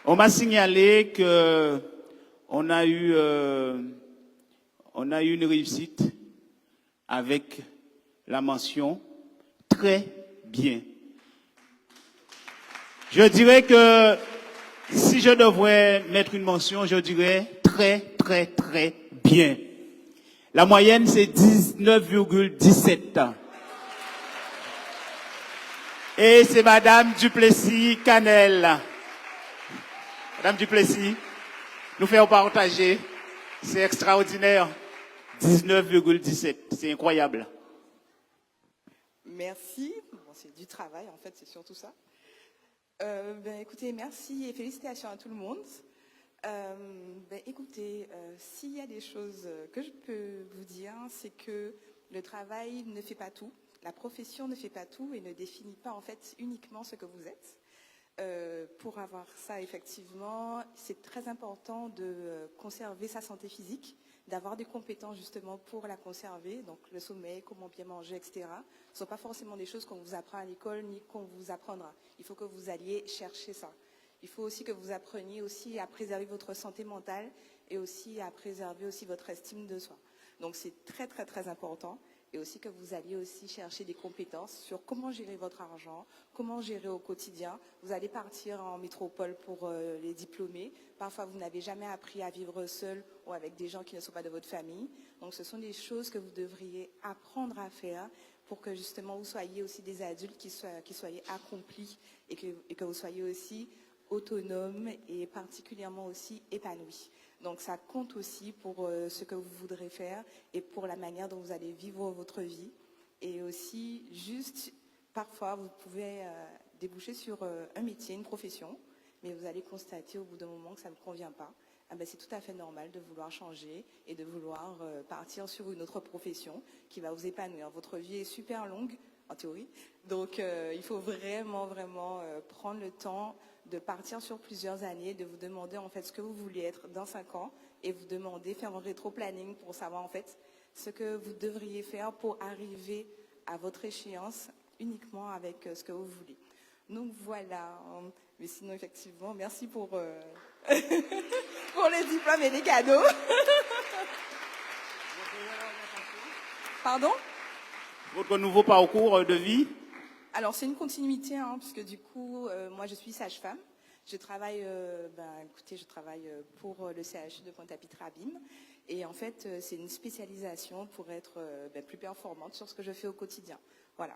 On m'a signalé que on a eu une réussite avec la mention très bien. Je dirais que si je devrais mettre une mention, je dirais très, très, très bien. La moyenne, c'est 19,17. Et c'est Madame Duplessis-Canel. Madame Duplessis, nous faisons partager. C'est extraordinaire. 19,17. C'est incroyable. Merci. Bon, c'est du travail, en fait, c'est surtout ça. Écoutez, merci et félicitations à tout le monde. Écoutez, s'il y a des choses que je peux vous dire, c'est que le travail ne fait pas tout, la profession ne fait pas tout et ne définit pas en fait uniquement ce que vous êtes. Pour avoir ça, effectivement, c'est très important de conserver sa santé physique, d'avoir des compétences justement pour la conserver, donc le sommeil, comment bien manger, etc. Ce ne sont pas forcément des choses qu'on vous apprend à l'école ni qu'on vous apprendra. Il faut que vous alliez chercher ça. Il faut aussi que vous appreniez aussi à préserver votre santé mentale et aussi à préserver aussi votre estime de soi. Donc c'est très très très important. et aussi que vous alliez aussi chercher des compétences sur comment gérer votre argent, comment gérer au quotidien. Vous allez partir en métropole pour les diplômés. Parfois, vous n'avez jamais appris à vivre seul ou avec des gens qui ne sont pas de votre famille. Donc, ce sont des choses que vous devriez apprendre à faire pour que justement vous soyez aussi des adultes qui soyez accomplis et que vous soyez aussi autonomes et particulièrement aussi épanouis. Donc ça compte aussi pour ce que vous voudrez faire et pour la manière dont vous allez vivre votre vie. Et aussi, juste, parfois, vous pouvez déboucher sur un métier, une profession, mais vous allez constater au bout d'un moment que ça ne vous convient pas. Ah ben, c'est tout à fait normal de vouloir changer et de vouloir partir sur une autre profession qui va vous épanouir. Votre vie est super longue, en théorie, donc il faut vraiment prendre le temps de partir sur plusieurs années, de vous demander en fait ce que vous voulez être dans 5 ans et vous demander, faire un rétro-planning pour savoir en fait ce que vous devriez faire pour arriver à votre échéance uniquement avec ce que vous voulez. Donc voilà, mais sinon effectivement, merci pour, pour les diplômes et les cadeaux. Pardon? Votre nouveau parcours de vie? Alors c'est une continuité, hein, puisque du coup, moi je suis sage-femme. Je travaille, je travaille pour le CHU de Pointe-à-Pitre-Abîme. Et en fait, c'est une spécialisation pour être plus performante sur ce que je fais au quotidien. Voilà.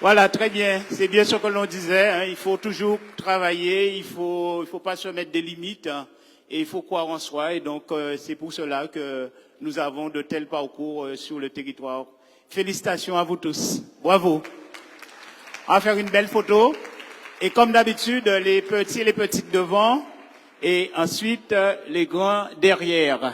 Voilà, très bien. C'est bien ce que l'on disait. Hein. Il faut toujours travailler. Il faut pas se mettre des limites. Hein, et il faut croire en soi. Et donc, c'est pour cela que nous avons de tels parcours sur le territoire. Félicitations à vous tous. Bravo. On va faire une belle photo. Et comme d'habitude, les petits et les petites devant. Et ensuite, les grands derrière.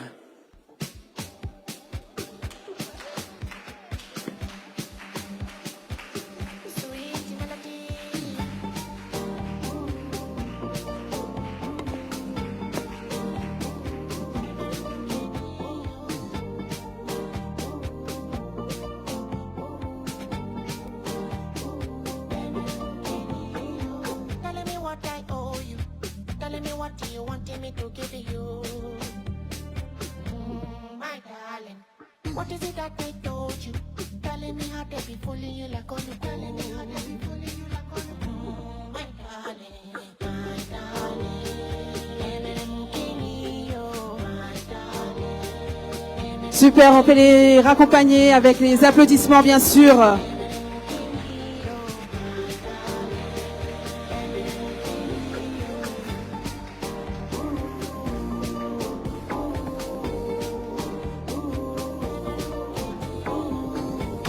Super, on peut les raccompagner avec les applaudissements, bien sûr.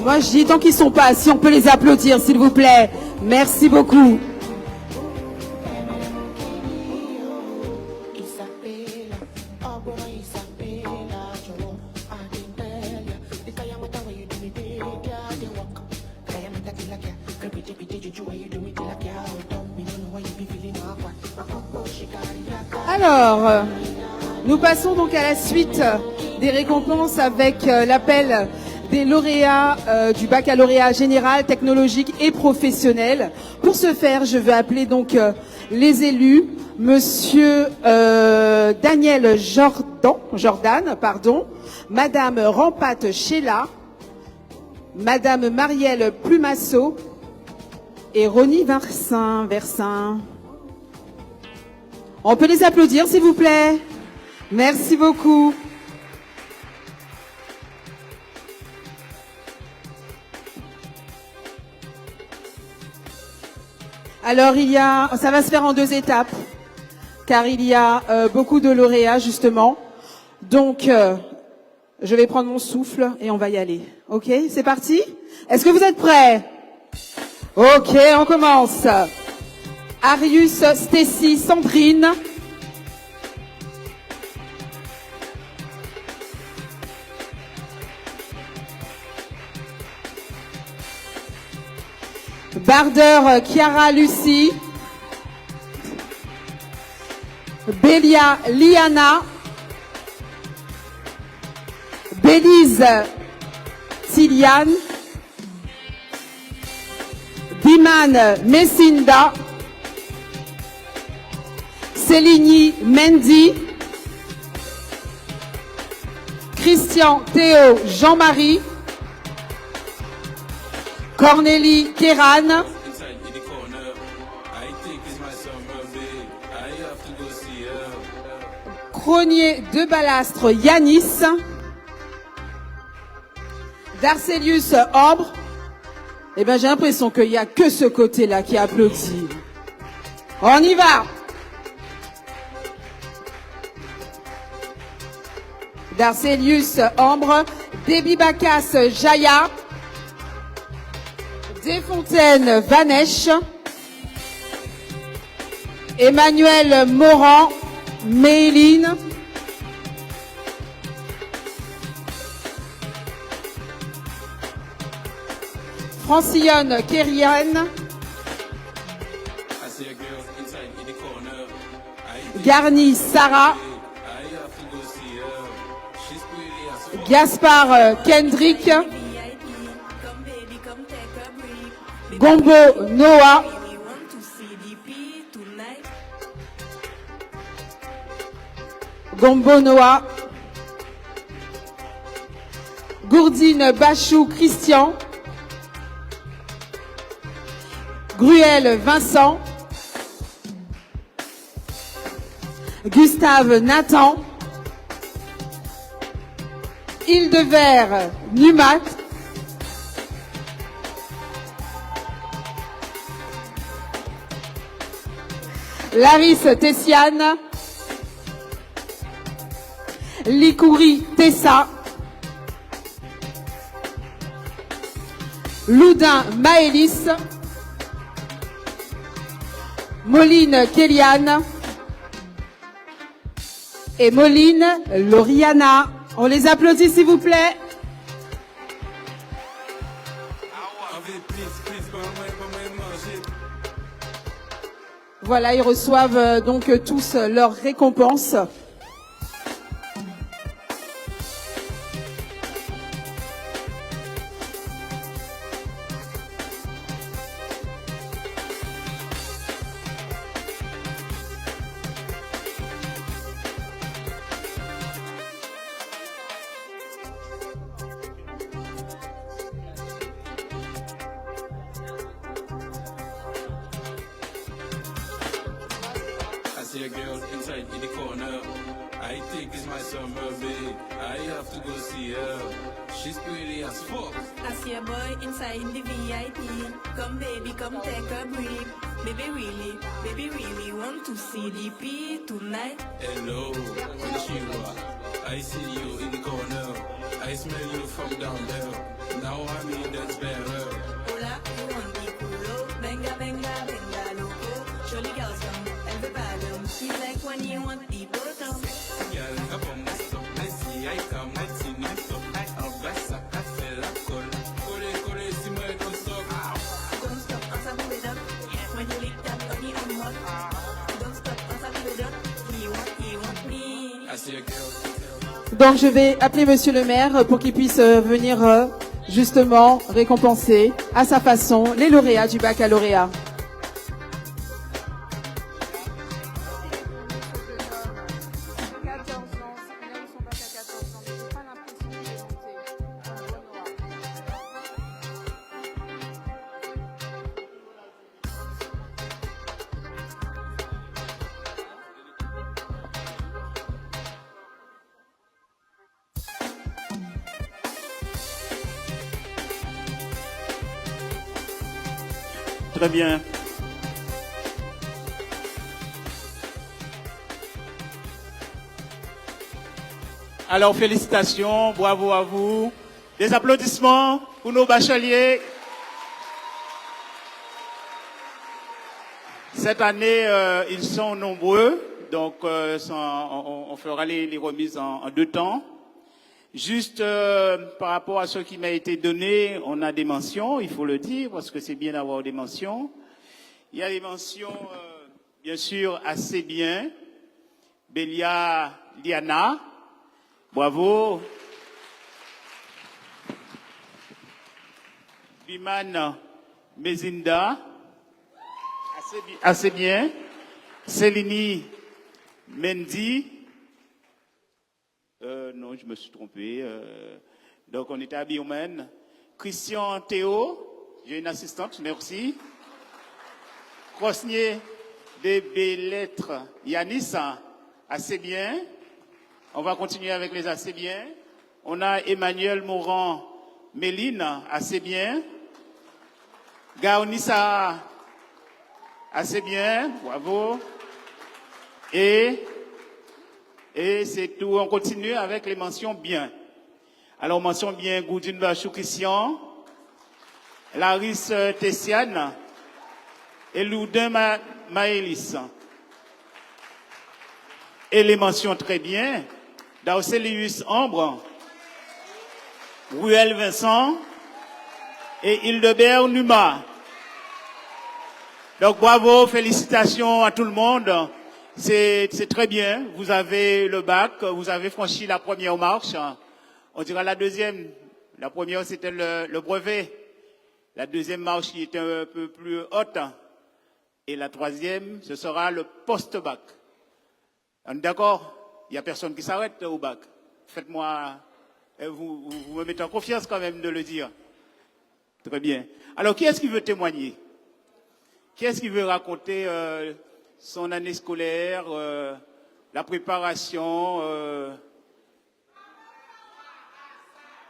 Moi, je dis tant qu'ils sont pas, si on peut les applaudir, s'il vous plaît. Merci beaucoup. Alors, nous passons donc à la suite des récompenses avec l'appel des lauréats du baccalauréat général, technologique et professionnel. Pour ce faire, je veux appeler donc les élus. Monsieur Daniel Jordan, Madame Rampat Sheila, Madame Marielle Plumasso et Ronnie Versin. On peut les applaudir, s'il vous plaît. Merci beaucoup. Alors, ça va se faire en 2 étapes, car il y a beaucoup de lauréats, justement. Donc, je vais prendre mon souffle et on va y aller. Ok, c'est parti? Est-ce que vous êtes prêts? Ok, on commence. Arius, Stécie, Sandrine. Bardeur, Chiara, Lucie. Bélia, Liana. Bélise, Tiliane. Biman, Messinda. Céligny, Mendy. Christian, Théo, Jean-Marie, Cornélie, Kéran, Cronier de Balastre, Yanis, Darcelius, Ambre. Eh ben, j'ai l'impression qu'il n'y a que ce côté-là qui applaudit. On y va! Darcelius, Ambre, Déby Bacas, Jaya, Desfontaines, Vanesh, Emmanuel Morand, Méline, Francillonne, Kériane, Garni, Sarah, Gaspard, Kendrick, Gombo, Noah, Gombo, Noah, Gourdine, Bachou, Christian, Gruel, Vincent, Gustave, Nathan, Hildevert, Numat, Larisse, Tessiane, Likouri, Tessa, Loudin, Maëlys, Moline, Kéliane et Moline, Lauriana. On les applaudit s'il vous plaît. Voilà, ils reçoivent donc tous leur récompense. see a girl inside in the corner. I think it's my summer, babe. I have to go see her. She's pretty as fuck. I see a boy inside the VIP. Come baby, come take a break. Baby really want to see DP tonight. Hello, Konnichiwa. I see you in the corner. I smell you from down there. Now I mean that's better. Hola, you want the culo? Venga, venga, venga, loco. Surely girls come, elle veut pas d'homme. She's like when you want people come. Girl, up on my stuff. Let's see, I come, let's see, let's stop. En place, ça a fait la colle. Coller, si moi, don't stop. Don't stop, on s'en fout up. When you lick that bunny on hot. Don't stop, on s'en fout up. He want me. I see a girl. Donc je vais appeler Monsieur le maire pour qu'il puisse venir justement récompenser à sa façon les lauréats du baccalauréat. Très bien. Alors, félicitations, bravo à vous. Des applaudissements pour nos bacheliers. Cette année, ils sont nombreux, donc on fera les remises en deux temps. Juste par rapport à ce qui m'a été donné, on a des mentions, il faut le dire, parce que c'est bien d'avoir des mentions. Il y a des mentions, bien sûr, assez bien. Bélia Liana, bravo. Biman Mezinda, assez bien. Céline Mendy. Non, je me suis trompé. Donc, on était à Biomène. Christian Théo, j'ai une assistante, merci. Crosnier des Belles-Lettres, Yanis, assez bien. On va continuer avec les assez bien. On a Emmanuel Morand, Méline, assez bien. Gaonissa, assez bien, bravo. Et c'est tout. On continue avec les mentions bien. Alors, mention bien Goudine Bachou Christian, Larisse Tessiane et Loudin Maëlys. Et les mentions très bien, Daucelius Ambre, Ruel Vincent et Hildebert Numa. Donc bravo, félicitations à tout le monde. C'est très bien. Vous avez le bac, vous avez franchi la première marche. On dira la deuxième. La première, c'était le brevet. La deuxième marche qui était un peu plus haute. Et la troisième, ce sera le post-bac. On est d'accord? Il n'y a personne qui s'arrête au bac. Faites-moi... Vous me mettez en confiance quand même de le dire. Très bien. Alors, qui est-ce qui veut témoigner? Qui est-ce qui veut raconter son année scolaire, la préparation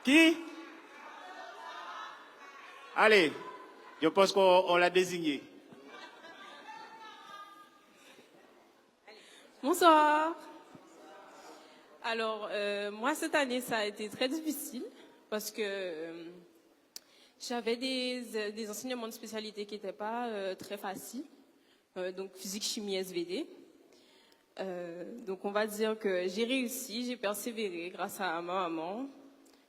Qui? Allez, je pense qu'on l'a désigné. Bonsoir. Alors, moi, cette année, ça a été très difficile parce que j'avais des enseignements de spécialité qui n'étaient pas très faciles. Donc, physique, chimie, SVD. Donc, on va dire que j'ai réussi, j'ai persévéré grâce à ma maman,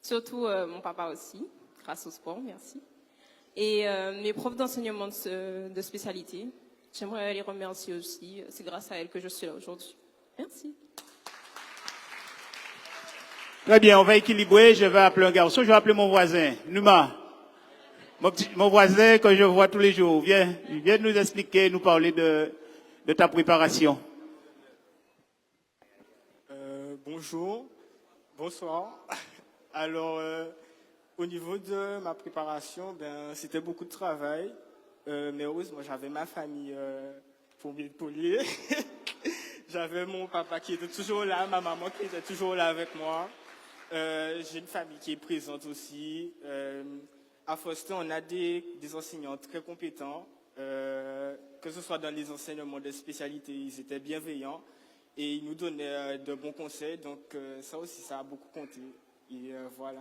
surtout mon papa aussi, grâce au sport, merci. Et mes profs d'enseignement de spécialité, j'aimerais les remercier aussi. C'est grâce à elles que je suis là aujourd'hui. Merci. Très bien, on va équilibrer. Je vais appeler un garçon, je vais appeler mon voisin, Numa. Mon voisin que je vois tous les jours. Viens nous expliquer, nous parler de ta préparation. Bonjour, bonsoir. Alors, au niveau de ma préparation, c'était beaucoup de travail. Mais heureusement, j'avais ma famille pour m'épauler. J'avais mon papa qui était toujours là, ma maman qui était toujours là avec moi. J'ai une famille qui est présente aussi. À Foster, on a des enseignants très compétents, que ce soit dans les enseignements de spécialité, ils étaient bienveillants et ils nous donnaient de bons conseils. Donc ça aussi, ça a beaucoup compté. Et voilà.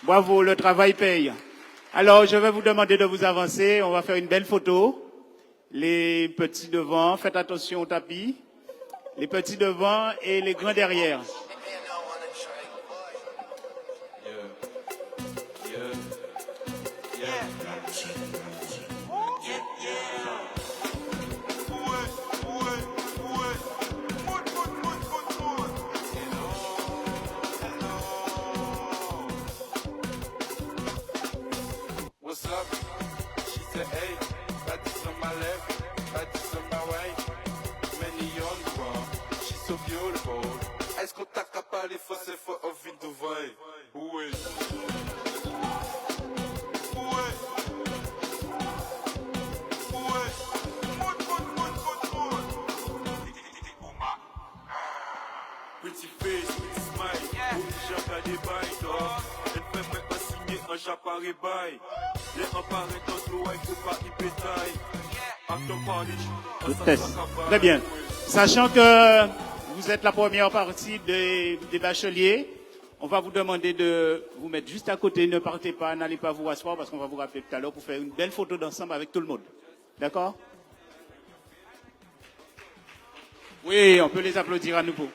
Bravo, le travail paye. Alors, je vais vous demander de vous avancer. On va faire une belle photo. Les petits devant, faites attention au tapis. Les petits devant et les grands derrière. What's up? She said, hey, Baptiste on my left, Baptiste on my right. Many on the wall, she's so beautiful. Est-ce qu'on t'a qu'à parler français for envie de voir? Oui. Pretty face, pretty smile, obligé à des bails, toi. Elle fait même pas signer un j'apparais bail. Les emparés dans l'eau, il faut pas y pétaille. Très bien. Sachant que vous êtes la première partie des bacheliers, on va vous demander de vous mettre juste à côté. Ne partez pas, n'allez pas vous rasseoir parce qu'on va vous rappeler tout à l'heure pour faire une belle photo d'ensemble avec tout le monde. D'accord? Oui, on peut les applaudir à nouveau.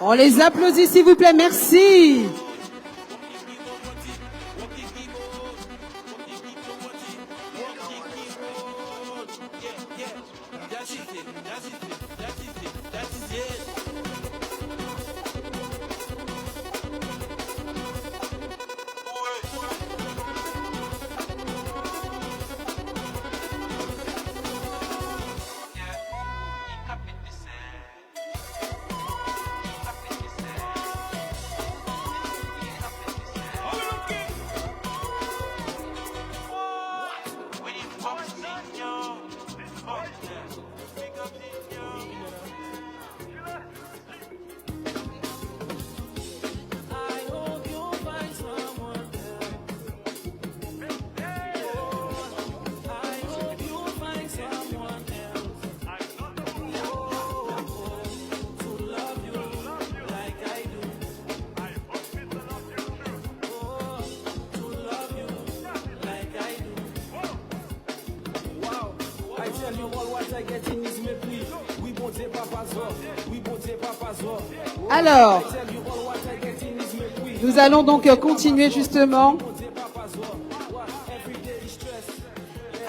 On les applaudit s'il vous plaît, merci. Alors, nous allons donc continuer justement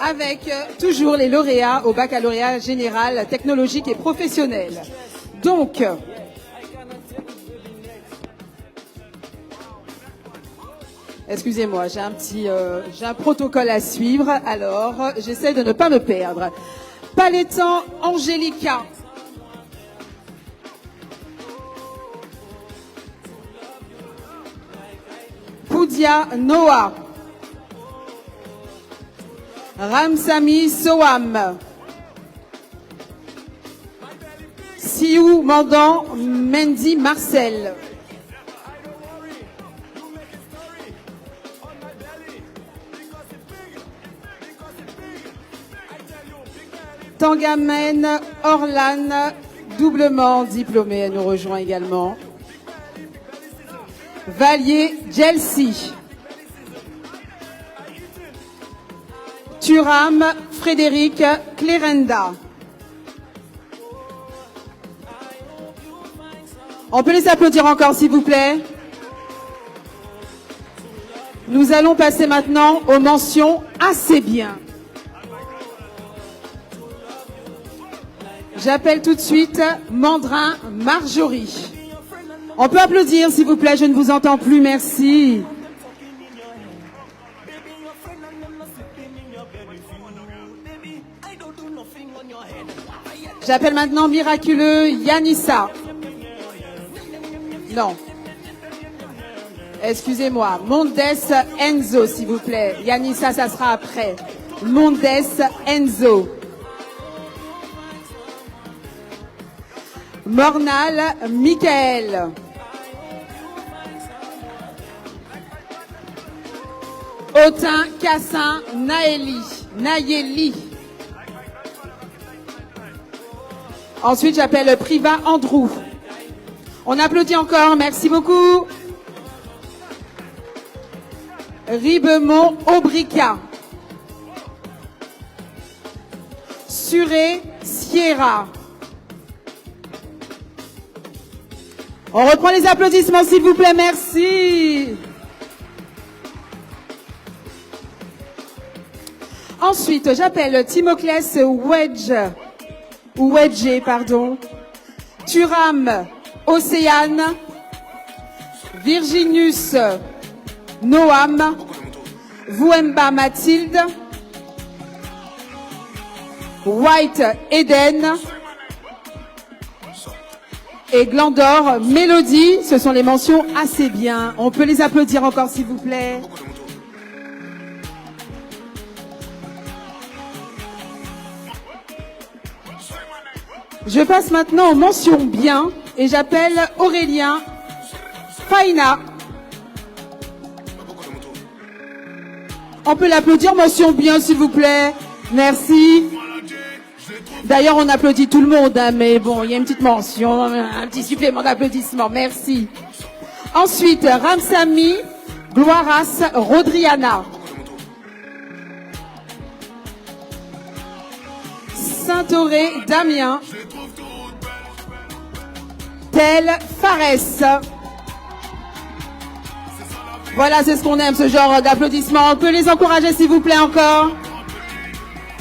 avec toujours les lauréats au baccalauréat général, technologique et professionnel. Donc, excusez-moi, j'ai un protocole à suivre, alors j'essaie de ne pas me perdre. Palétan Angélica. Poudia Noah. Ramsami Soham. Siou Mandan Mendy Marcel. Tangamen Orlan, doublement diplômé, elle nous rejoint également. Valier Jelsi. Thuram Frédéric Clérenda. On peut les applaudir encore, s'il vous plaît. Nous allons passer maintenant aux mentions assez bien. J'appelle tout de suite Mandrin Marjorie. On peut applaudir, s'il vous plaît, je ne vous entends plus, merci. J'appelle maintenant miraculeux Yanissa. Non. Excusez-moi, Mondes Enzo, s'il vous plaît. Yanissa, ça sera après. Mondes Enzo. Mornal Michael. Autin Cassin Nayeli. Ensuite, j'appelle Priva Andrew. On applaudit encore, merci beaucoup. Ribemont Aubrica. Suré Sierra. On reprend les applaudissements, s'il vous plaît, merci. Ensuite, j'appelle Timoclès Wedge, pardon. Thuram Océane. Virginius Noam. Vouemba Mathilde. White Eden. Et Glandor Mélodie, ce sont les mentions assez bien. On peut les applaudir encore, s'il vous plaît. Je passe maintenant aux mentions bien et j'appelle Aurélien Faina. On peut l'applaudir, mention bien, s'il vous plaît. Merci. D'ailleurs, on applaudit tout le monde, hein, mais bon, il y a une petite mention, un petit supplément d'applaudissements. Merci. Ensuite, Ramsami Gloiras Rodriana. Saint-Auré Damien. Tel Fares. Voilà, c'est ce qu'on aime, ce genre d'applaudissements. On peut les encourager, s'il vous plaît, encore.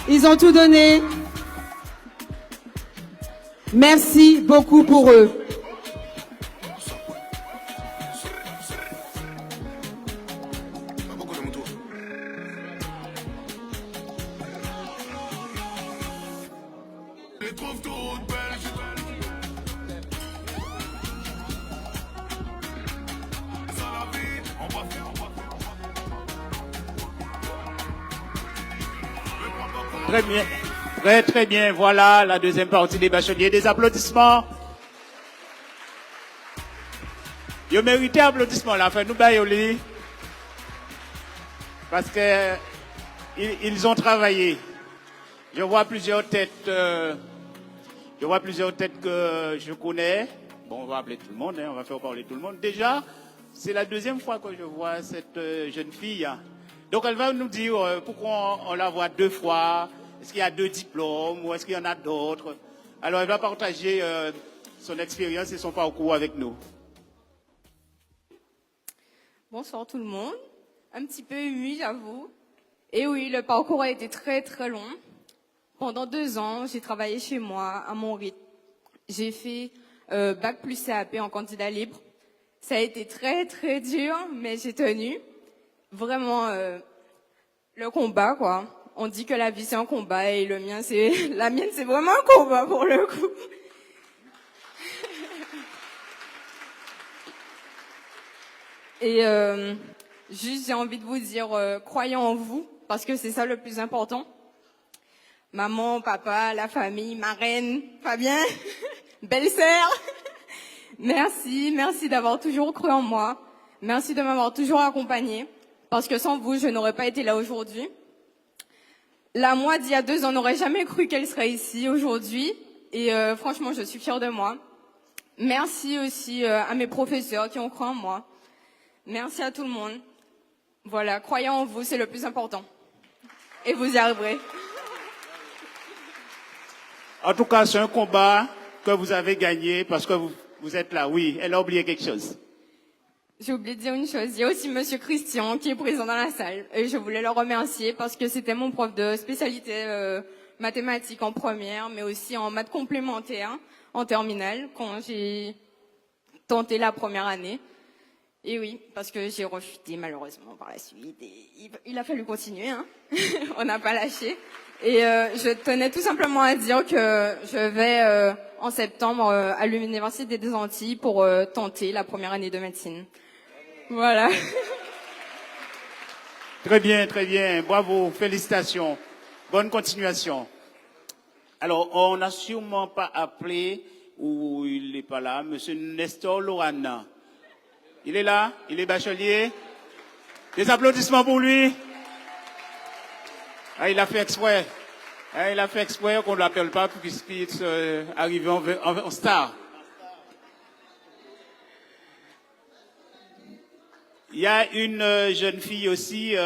Ils ont tout donné. Merci beaucoup pour eux. Très bien. Très, très bien. Voilà la deuxième partie des bacheliers. Des applaudissements. Ils mérité applaudissements là. Fait nous bailler. Parce que ils ont travaillé. Je vois plusieurs têtes. Je vois plusieurs têtes que je connais. Bon, on va appeler tout le monde. On va faire parler tout le monde. Déjà, c'est la deuxième fois que je vois cette jeune fille. Donc, elle va nous dire pourquoi on la voit deux fois. Est-ce qu'il y a deux diplômes ou est-ce qu'il y en a d'autres? Alors, elle va partager son expérience et son parcours avec nous. Bonsoir tout le monde. Un petit peu ému, j'avoue. Et oui, le parcours a été très très long. Pendant 2 ans, j'ai travaillé chez moi à mon rythme. J'ai fait bac plus CAP en candidat libre. Ça a été très très dur, mais j'ai tenu. Vraiment, le combat, quoi. On dit que la vie c'est un combat et la mienne c'est vraiment un combat pour le coup. Et juste j'ai envie de vous dire, croyez en vous, parce que c'est ça le plus important. Maman, papa, la famille, ma reine, Fabien, belle-sœur. Merci d'avoir toujours cru en moi. Merci de m'avoir toujours accompagnée, parce que sans vous, je n'aurais pas été là aujourd'hui. La moi d'il y a 2 ans n'aurait jamais cru qu'elle serait ici aujourd'hui. Et franchement, je suis fière de moi. Merci aussi à mes professeurs qui ont cru en moi. Merci à tout le monde. Voilà, croyez en vous, c'est le plus important. Et vous y arriverez. En tout cas, c'est un combat que vous avez gagné parce que vous êtes là. Oui, elle a oublié quelque chose. J'ai oublié de dire une chose. Il y a aussi Monsieur Christian qui est présent dans la salle. Et je voulais le remercier parce que c'était mon prof de spécialité mathématiques en première, mais aussi en maths complémentaires en terminale quand j'ai tenté la première année. Et oui, parce que j'ai rechuté malheureusement par la suite. Et il a fallu continuer, hein. On n'a pas lâché. Et je tenais tout simplement à dire que je vais en septembre à l'Université des Antilles pour tenter la première année de médecine. Voilà. Très bien, bravo, félicitations, bonne continuation. Alors, on n'a sûrement pas appelé, ou il n'est pas là, Monsieur Nestor Lorana. Il est là, il est bachelier. Des applaudissements pour lui. Ah, il a fait exprès. Il a fait exprès qu'on ne l'appelle pas pour qu'il puisse arriver en star. Il y a une jeune fille aussi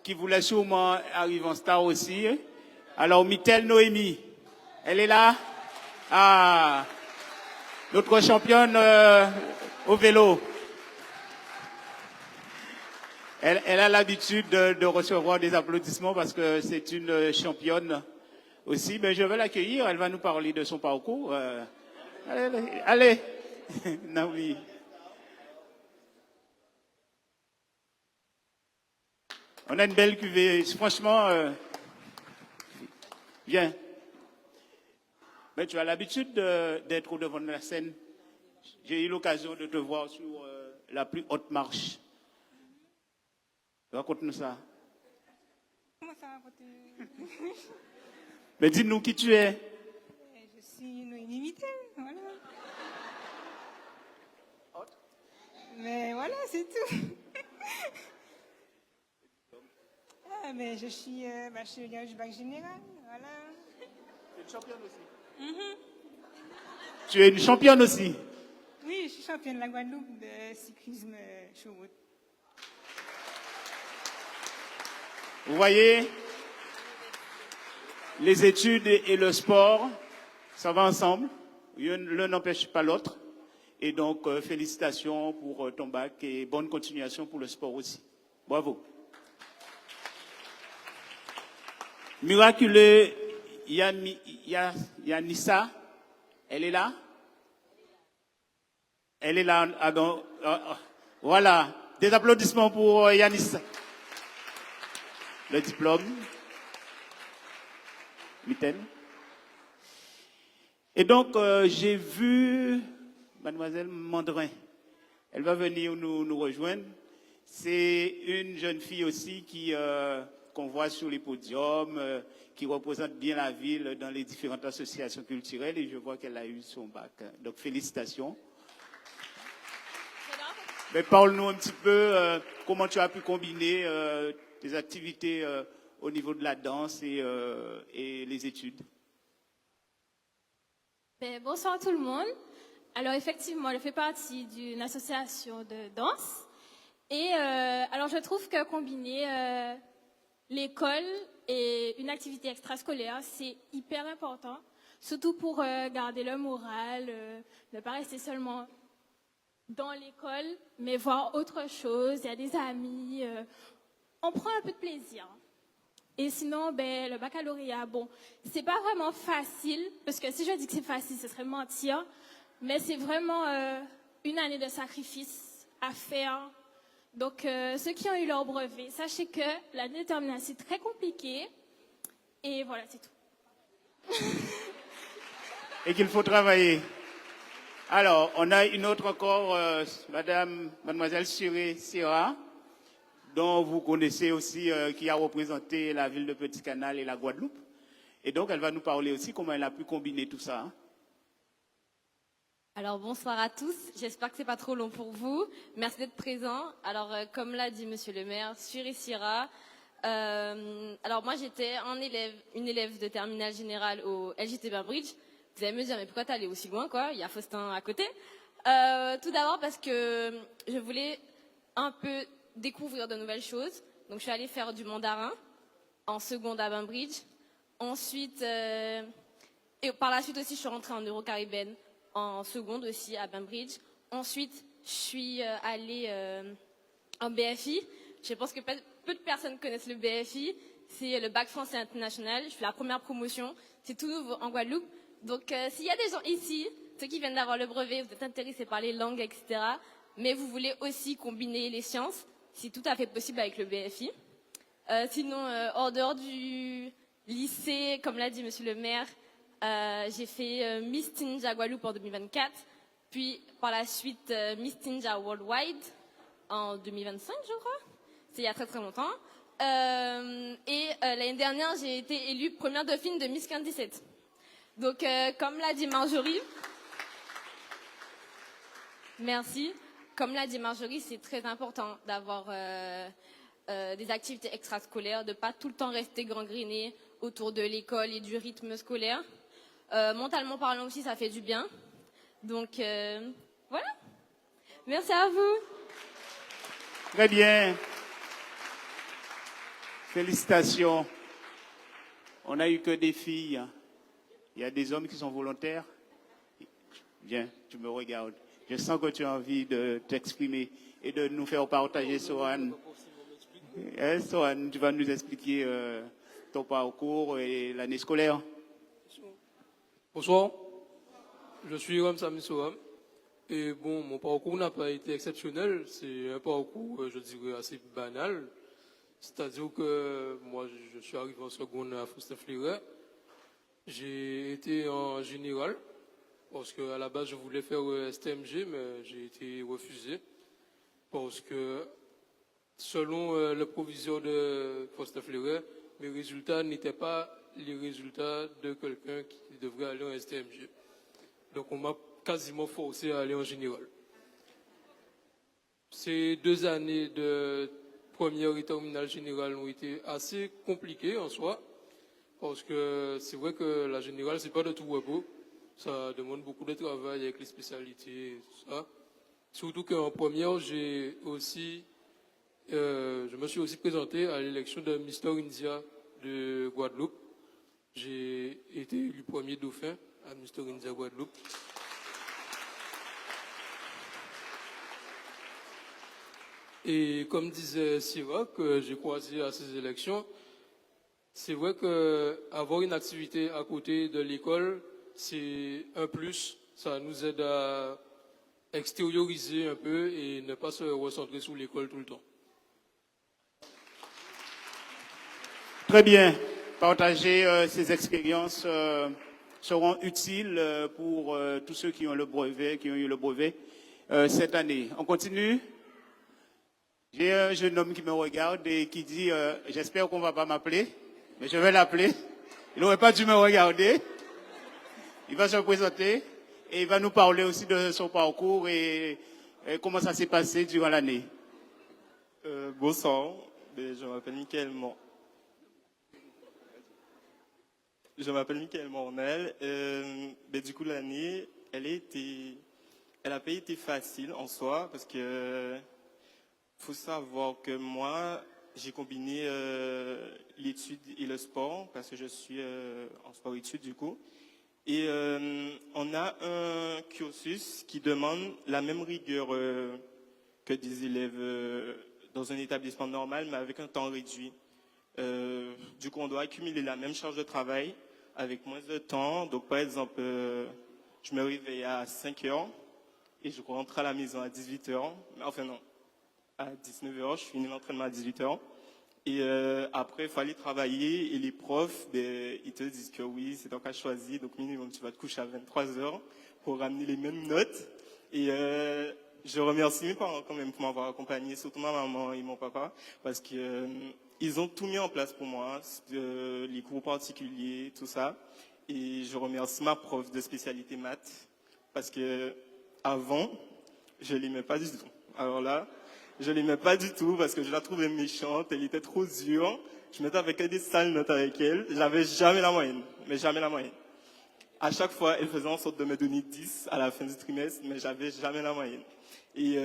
qui voulait sûrement arriver en star aussi. Alors, Mitel Noémie, elle est là. Ah, notre championne au vélo. Elle a l'habitude de recevoir des applaudissements parce que c'est une championne aussi. Mais je vais l'accueillir, elle va nous parler de son parcours. Allez. Naomi. On a une belle cuvée, franchement, bien. Mais tu as l'habitude d'être devant la scène. J'ai eu l'occasion de te voir sur la plus haute marche. Raconte-nous ça. Comment ça raconter? Mais dis-nous qui tu es. Je suis une inimitée, voilà. Mais voilà, c'est tout. Mais je suis bachelière du bac général, voilà. Tu es une championne aussi. Tu es une championne aussi. Oui, je suis championne de la Guadeloupe de cyclisme sur route. Vous voyez, les études et le sport, ça va ensemble. L'un n'empêche pas l'autre. Et donc, félicitations pour ton bac et bonne continuation pour le sport aussi. Bravo. Miraculeux Yanissa, Elle est là? Elle est là. Ah, donc, voilà. Des applaudissements pour Yanis. Le diplôme. Mitaine. Et donc, j'ai vu Mademoiselle Mandrin. Elle va venir nous rejoindre. C'est une jeune fille aussi qu'on voit sur les podiums, qui représente bien la ville dans les différentes associations culturelles et je vois qu'elle a eu son bac. Donc, félicitations. Mais parle-nous un petit peu comment tu as pu combiner tes activités au niveau de la danse et les études. Bonsoir tout le monde. Alors effectivement, je fais partie d'une association de danse. Et alors je trouve que combiner l'école et une activité extrascolaire, c'est hyper important. Surtout pour garder le moral, ne pas rester seulement dans l'école, mais voir autre chose. Il y a des amis, on prend un peu de plaisir. Et sinon, le baccalauréat, bon, c'est pas vraiment facile, parce que si je dis que c'est facile, ce serait mentir, mais c'est vraiment une année de sacrifice à faire. Donc, ceux qui ont eu leur brevet, sachez que l'année de terminale, c'est très compliqué. Et voilà, c'est tout. Et qu'il faut travailler. Alors, on a une autre encore, Mademoiselle Suré Sierra, dont vous connaissez aussi, qui a représenté la ville de Petit-Canal et la Guadeloupe. Et donc, elle va nous parler aussi comment elle a pu combiner tout ça. Hein. Alors, bonsoir à tous. J'espère que c'est pas trop long pour vous. Merci d'être présents. Alors, comme l'a dit Monsieur le maire, Suré Sierra. Alors, moi, j'étais une élève de terminale générale au LJT Bainbridge. Vous allez me dire, mais pourquoi t'es allé aussi loin, quoi? Il y a Faustin à côté. Tout d'abord parce que je voulais un peu découvrir de nouvelles choses. Donc, je suis allée faire du mandarin en seconde à Bainbridge. Ensuite, et par la suite aussi, je suis rentrée en Euro-Caribbean en seconde aussi à Bainbridge. Ensuite, je suis allée en BFI. Je pense que peu de personnes connaissent le BFI. C'est le bac français international. Je fais la première promotion. C'est tout nouveau en Guadeloupe. Donc, s'il y a des gens ici, ceux qui viennent d'avoir le brevet, vous êtes intéressés par les langues, etc., mais vous voulez aussi combiner les sciences, c'est tout à fait possible avec le BFI. Sinon, hors dehors du lycée, comme l'a dit Monsieur le maire, j'ai fait Miss Tinja Guadeloupe en 2024, puis par la suite Miss Tinja Worldwide en 2025, je crois. C'est il y a très très longtemps. Et l'année dernière, j'ai été élue première dauphine de Miss 15-17. Donc, comme l'a dit Marjorie, merci. Comme l'a dit Marjorie, c'est très important d'avoir des activités extrascolaires, de ne pas tout le temps rester gangréné autour de l'école et du rythme scolaire. Mentalement parlant aussi, ça fait du bien. Donc, voilà. Merci à vous. Très bien. Félicitations. On n'a eu que des filles. Il y a des hommes qui sont volontaires. Viens, tu me regardes. Je sens que tu as envie de t'exprimer et de nous faire partager, Sohan. Sohan, tu vas nous expliquer ton parcours et l'année scolaire. Bonsoir, je suis Ram Sami Soham. Et bon, mon parcours n'a pas été exceptionnel. C'est un parcours, je dirais, assez banal. C'est-à-dire que moi, je suis arrivé en seconde à Faustin-Fleuret. J'ai été en général, parce qu'à la base, je voulais faire STMG, mais j'ai été refusé. Parce que, selon le proviseur de Faustin-Fleuret, mes résultats n'étaient pas les résultats de quelqu'un qui devrait aller en STMG. Donc, on m'a quasiment forcé à aller en général. Ces 2 années de première et terminale générale ont été assez compliquées en soi. Parce que c'est vrai que la générale, c'est pas de tout repos. Ça demande beaucoup de travail avec les spécialités et tout ça. Surtout qu'en première, je me suis aussi présenté à l'élection de Mister India de Guadeloupe. J'ai été élu premier dauphin à Mister India Guadeloupe. Et comme disait Syrah, que j'ai croisé à ces élections, c'est vrai qu'avoir une activité à côté de l'école, c'est un plus. Ça nous aide à extérioriser un peu et ne pas se recentrer sur l'école tout le temps. Très bien. Partager ces expériences seront utiles pour tous ceux qui ont le brevet, qui ont eu le brevet cette année. On continue. J'ai un jeune homme qui me regarde et qui dit j'espère qu'on ne va pas m'appeler, mais je vais l'appeler. Il n'aurait pas dû me regarder. Il va se présenter et il va nous parler aussi de son parcours et comment ça s'est passé durant l'année. Bonsoir, je m'appelle Michael Mornel. Du coup, l'année, elle a pas été facile en soi parce que faut savoir que moi, j'ai combiné l'étude et le sport parce que je suis en sport-études du coup. Et on a un cursus qui demande la même rigueur que des élèves dans un établissement normal, mais avec un temps réduit. Du coup, on doit accumuler la même charge de travail avec moins de temps. Donc, par exemple, je me réveille à 5 heures et je rentre à la maison à 18 heures. Enfin, non, à 19 heures. Je finis l'entraînement à 18 heures. Et après, il fallait travailler et les profs, ils te disent que oui, c'est ton cas choisi, donc minimum, tu vas te coucher à 23 heures pour ramener les mêmes notes. Et je remercie mes parents quand même pour m'avoir accompagné, surtout ma maman et mon papa, parce que ils ont tout mis en place pour moi, les cours particuliers, tout ça. Et je remercie ma prof de spécialité maths, parce que avant, je l'aimais pas du tout. Alors là, je l'aimais pas du tout parce que je la trouvais méchante, elle était trop dure. Je mettais avec des sales notes avec elle. J'avais jamais la moyenne, mais jamais la moyenne. À chaque fois, elle faisait en sorte de me donner 10 à la fin du trimestre, mais j'avais jamais la moyenne. Et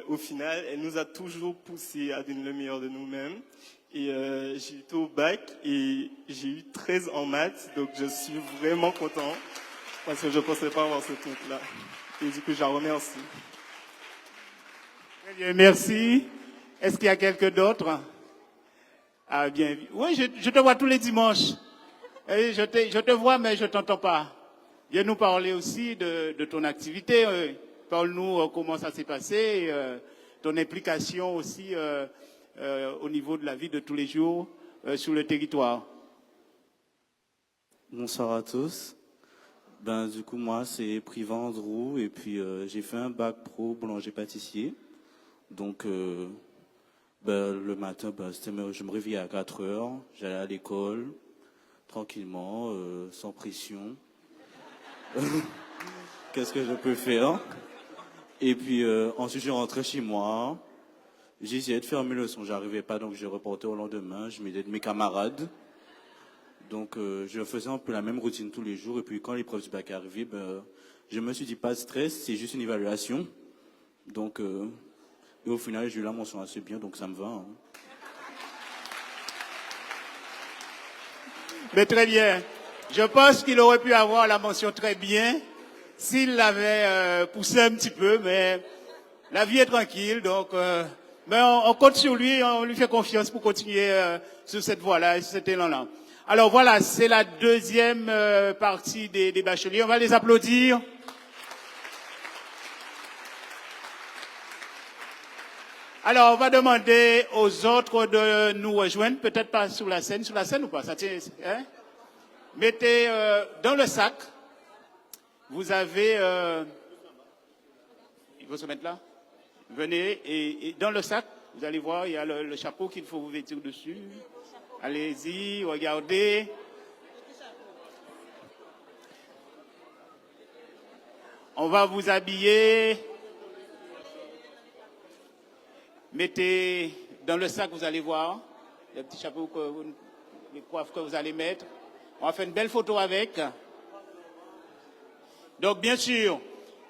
au final, elle nous a toujours poussé à donner le meilleur de nous-mêmes. Et j'ai été au bac et j'ai eu 13 en maths, donc je suis vraiment content parce que je ne pensais pas avoir ce truc-là. Et du coup, je la remercie. Très bien, merci. Est-ce qu'il y a quelqu'un d'autre? Ah bien, oui, je te vois tous les dimanches. Et je te vois, mais je ne t'entends pas. Viens nous parler aussi de ton activité. Parle-nous comment ça s'est passé, ton implication aussi au niveau de la vie de tous les jours sur le territoire. Bonsoir à tous. Du coup, moi, c'est Privan Andrew et puis j'ai fait un bac pro boulanger-pâtissier. Donc, le matin, je me réveillais à 4 heures, j'allais à l'école, tranquillement, sans pression. Qu'est-ce que je peux faire? Et puis, ensuite, je rentrais chez moi, j'essayais de faire mes leçons, j'arrivais pas, donc je reportais au lendemain, je m'aidais de mes camarades. Donc, je faisais un peu la même routine tous les jours, et puis quand l'épreuve du bac est arrivée, je me suis dit, pas de stress, c'est juste une évaluation. Donc, et au final, j'ai eu la mention assez bien, donc ça me va. Hein. Mais très bien. Je pense qu'il aurait pu avoir la mention très bien s'il l'avait poussé un petit peu, mais la vie est tranquille, donc mais on compte sur lui, on lui fait confiance pour continuer sur cette voie-là, sur cet élan-là. Alors voilà, c'est la deuxième partie des bacheliers. On va les applaudir. Alors, on va demander aux autres de nous rejoindre, peut-être pas sur la scène ou pas, ça tient, hein? Mettez dans le sac, vous avez, il faut se mettre là, venez, et dans le sac, vous allez voir, il y a le chapeau qu'il faut vous vêtir dessus. Allez-y, regardez. On va vous habiller. Mettez dans le sac, vous allez voir, le petit chapeau, les coiffes que vous allez mettre. On va faire une belle photo avec. Donc, bien sûr,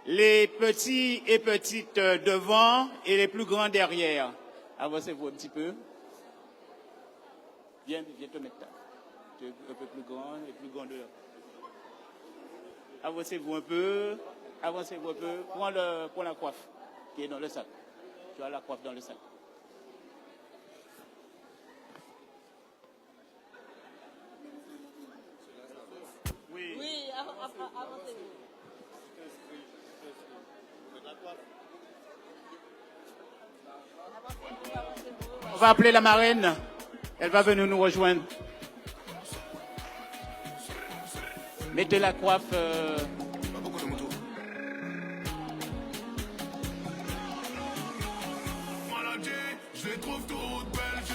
les petits et petites devant et les plus grands derrière. Avancez-vous un petit peu. Viens te mettre là. Tu es un peu plus grand, les plus grands dehors. Avancez-vous un peu. Avancez-vous un peu. Prends la coiffe qui est dans le sac. Tu as la coiffe dans le sac. Oui, On va appeler la marraine. Elle va venir nous rejoindre. Mettez la coiffe.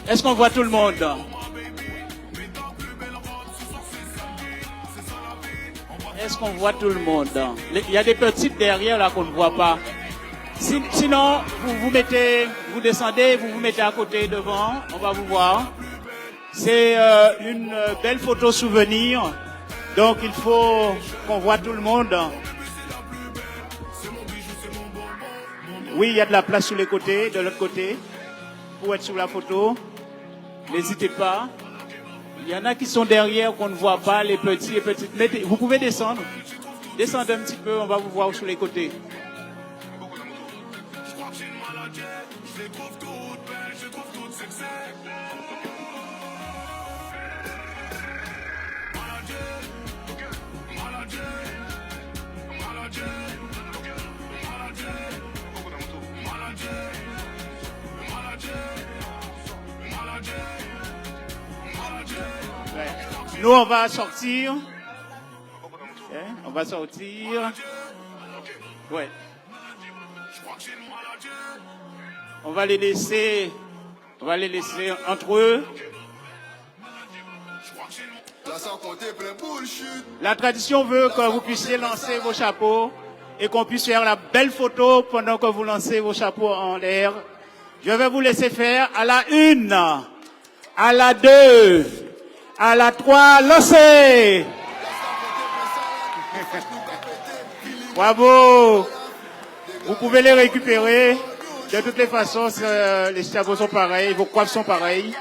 Est-ce qu'on voit tout le monde? Est-ce qu'on voit tout le monde? Il y a des petites derrière là qu'on ne voit pas. Sinon, vous descendez, vous mettez à côté devant, on va vous voir. C'est une belle photo souvenir, donc il faut qu'on voit tout le monde. Oui, il y a de la place sur les côtés, de l'autre côté, pour être sur la photo. N'hésitez pas. Il y en a qui sont derrière qu'on ne voit pas, les petits et petites. Vous pouvez descendre. Descendez un petit peu, on va vous voir sur les côtés. Nous, on va sortir. On va sortir. Ouais. On va les laisser entre eux. La tradition veut que vous puissiez lancer vos chapeaux et qu'on puisse faire la belle photo pendant que vous lancez vos chapeaux en l'air. Je vais vous laisser faire à la 1, à la 2, à la 3, lancez! Bravo! Vous pouvez les récupérer. De toutes les façons, les chapeaux sont pareils, vos coiffes sont pareilles.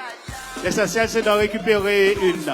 L'essentiel, c'est d'en récupérer une.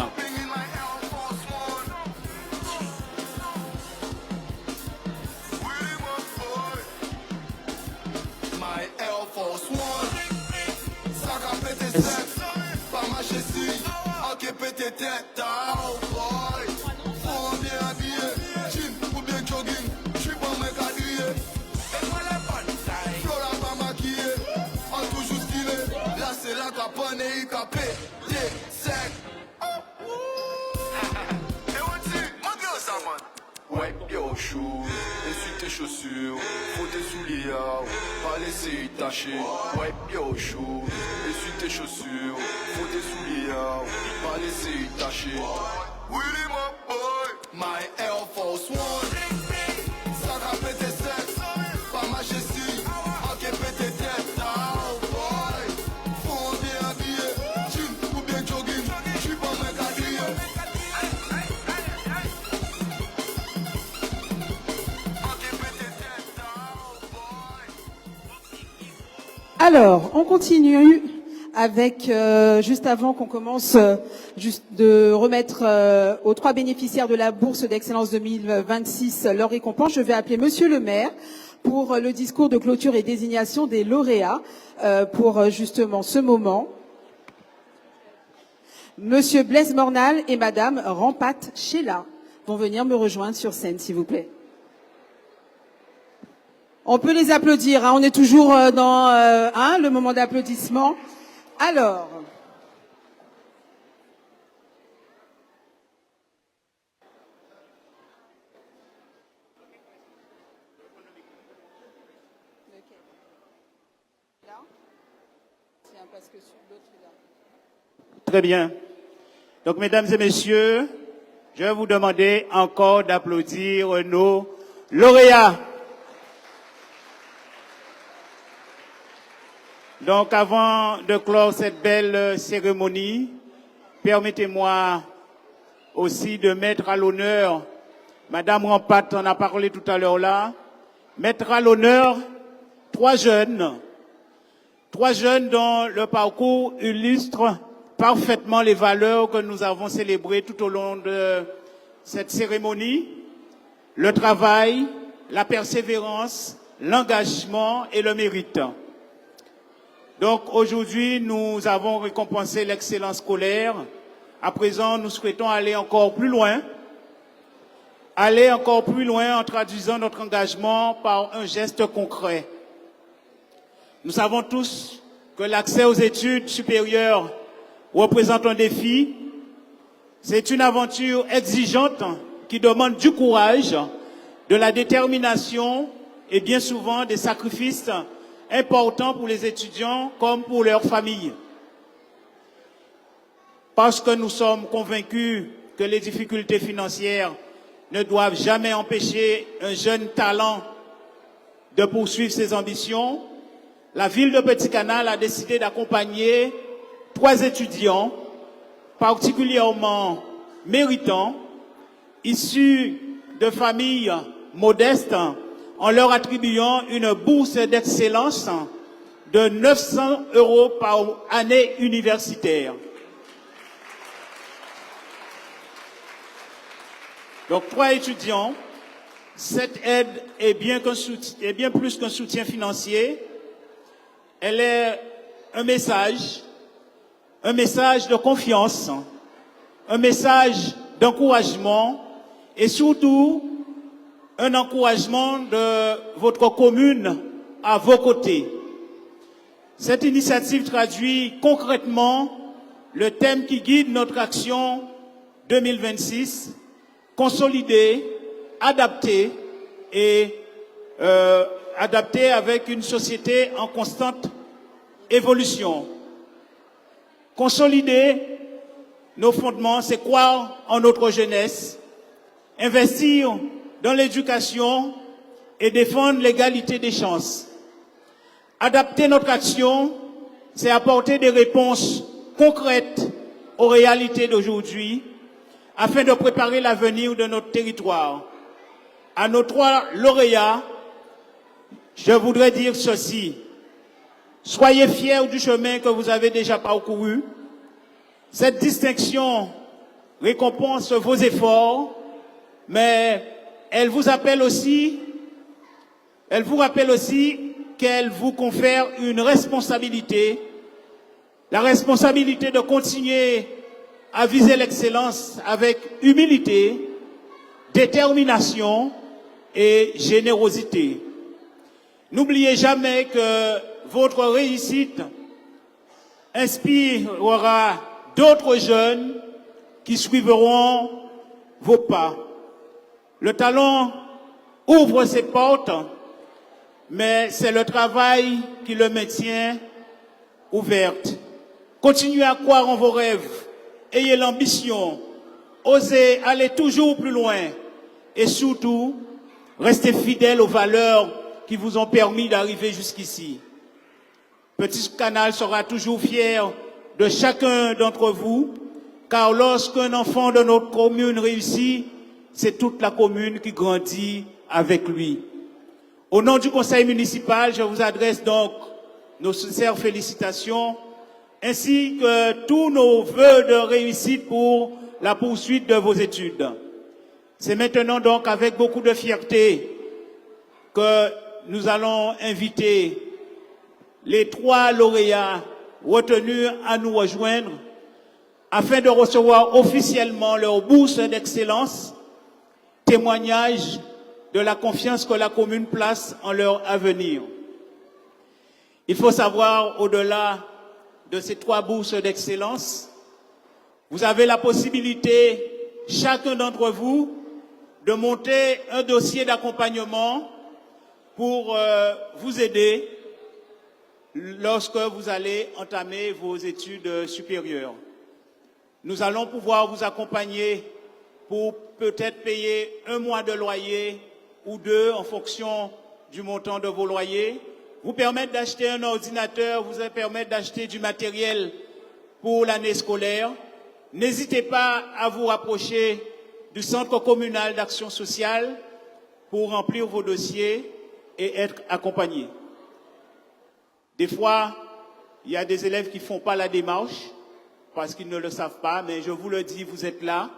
Wipe your shoes, essuie tes chaussures, faut tes souliers, pas laisser y tacher. Wipe your shoes, essuie tes chaussures, faut tes souliers, pas laisser y tacher. Willy my boy, my Air Force One, ça rappelle tes sex, pas ma chessie, ok pété tête, boy. Faut bien habillé, jean ou bien jogging, j'suis pas mec habillé. Alors, on continue avec, juste avant qu'on commence, juste de remettre aux 3 bénéficiaires de la bourse d'excellence 2026 leur récompense. Je vais appeler Monsieur le maire pour le discours de clôture et désignation des lauréats pour justement ce moment. Monsieur Blaise Mornal et Madame Rampat Sheila vont venir me rejoindre sur scène, s'il vous plaît. On peut les applaudir, hein, on est toujours dans le moment d'applaudissement. Alors, très bien. Donc, mesdames et messieurs, je vais vous demander encore d'applaudir nos lauréats. Donc, avant de clore cette belle cérémonie, permettez-moi aussi de mettre à l'honneur, Madame Rampat en a parlé tout à l'heure là, mettre à l'honneur 3 jeunes dont le parcours illustre parfaitement les valeurs que nous avons célébrées tout au long de cette cérémonie, le travail, la persévérance, l'engagement et le mérite. Donc aujourd'hui, nous avons récompensé l'excellence scolaire. À présent, nous souhaitons aller encore plus loin aller encore plus loin en traduisant notre engagement par un geste concret. Nous savons tous que l'accès aux études supérieures représente un défi. C'est une aventure exigeante qui demande du courage, de la détermination et bien souvent des sacrifices importants pour les étudiants comme pour leurs familles. Parce que nous sommes convaincus que les difficultés financières ne doivent jamais empêcher un jeune talent de poursuivre ses ambitions, la ville de Petit-Canal a décidé d'accompagner 3 étudiants particulièrement méritants, issus de familles modestes, en leur attribuant une bourse d'excellence de 900 € par année universitaire. Donc 3 étudiants, cette aide est bien plus qu'un soutien financier, elle est un message de confiance, un message d'encouragement et surtout un encouragement de votre commune à vos côtés. Cette initiative traduit concrètement le thème qui guide notre action 2026, consolider, adapter et adapter avec une société en constante évolution. Consolider nos fondements, c'est croire en notre jeunesse, investir dans l'éducation et défendre l'égalité des chances. Adapter notre action, c'est apporter des réponses concrètes aux réalités d'aujourd'hui afin de préparer l'avenir de notre territoire. À nos 3 lauréats, je voudrais dire ceci. Soyez fiers du chemin que vous avez déjà parcouru. Cette distinction récompense vos efforts, mais elle vous rappelle aussi qu'elle vous confère une responsabilité, la responsabilité de continuer à viser l'excellence avec humilité, détermination et générosité. N'oubliez jamais que votre réussite inspirera d'autres jeunes qui suivront vos pas. Le talent ouvre ses portes, mais c'est le travail qui le maintient ouverte. Continuez à croire en vos rêves, ayez l'ambition, osez aller toujours plus loin et surtout, restez fidèles aux valeurs qui vous ont permis d'arriver jusqu'ici. Petit-Canal sera toujours fier de chacun d'entre vous, car lorsqu'un enfant de notre commune réussit, c'est toute la commune qui grandit avec lui. Au nom du conseil municipal, je vous adresse donc nos sincères félicitations, ainsi que tous nos vœux de réussite pour la poursuite de vos études. C'est maintenant donc avec beaucoup de fierté que nous allons inviter les 3 lauréats retenus à nous rejoindre afin de recevoir officiellement leur bourse d'excellence, témoignage de la confiance que la commune place en leur avenir. Il faut savoir, au-delà de ces 3 bourses d'excellence, vous avez la possibilité, chacun d'entre vous, de monter un dossier d'accompagnement pour vous aider lorsque vous allez entamer vos études supérieures. Nous allons pouvoir vous accompagner pour peut-être payer 1 mois de loyer ou 2 en fonction du montant de vos loyers, vous permettre d'acheter un ordinateur, vous permettre d'acheter du matériel pour l'année scolaire. N'hésitez pas à vous rapprocher du Centre communal d'action sociale pour remplir vos dossiers et être accompagnés. Des fois, il y a des élèves qui ne font pas la démarche parce qu'ils ne le savent pas, mais je vous le dis, vous êtes là.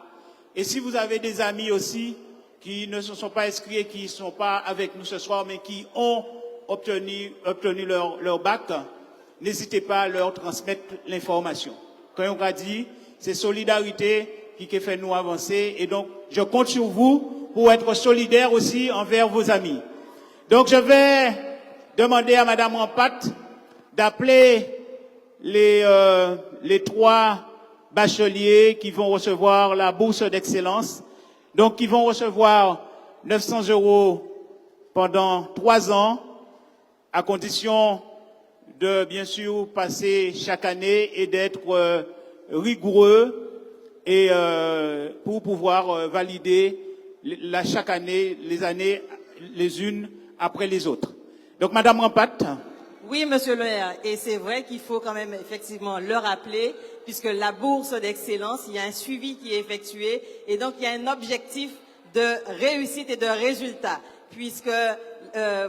Et si vous avez des amis aussi qui ne se sont pas inscrits et qui ne sont pas avec nous ce soir, mais qui ont obtenu leur bac, n'hésitez pas à leur transmettre l'information. Comme on a dit, c'est solidarité qui fait nous avancer. Et donc, je compte sur vous pour être solidaire aussi envers vos amis. Donc je vais demander à Madame Rampat d'appeler les 3 bacheliers qui vont recevoir la bourse d'excellence. Donc qui vont recevoir 900 € pendant 3 ans, à condition de bien sûr passer chaque année et d'être rigoureux et pour pouvoir valider chaque année, les années les unes après les autres. Donc Madame Rampat. Oui, Monsieur le maire, et c'est vrai qu'il faut quand même effectivement le rappeler, puisque la bourse d'excellence, il y a un suivi qui est effectué, et donc il y a un objectif de réussite et de résultat, puisque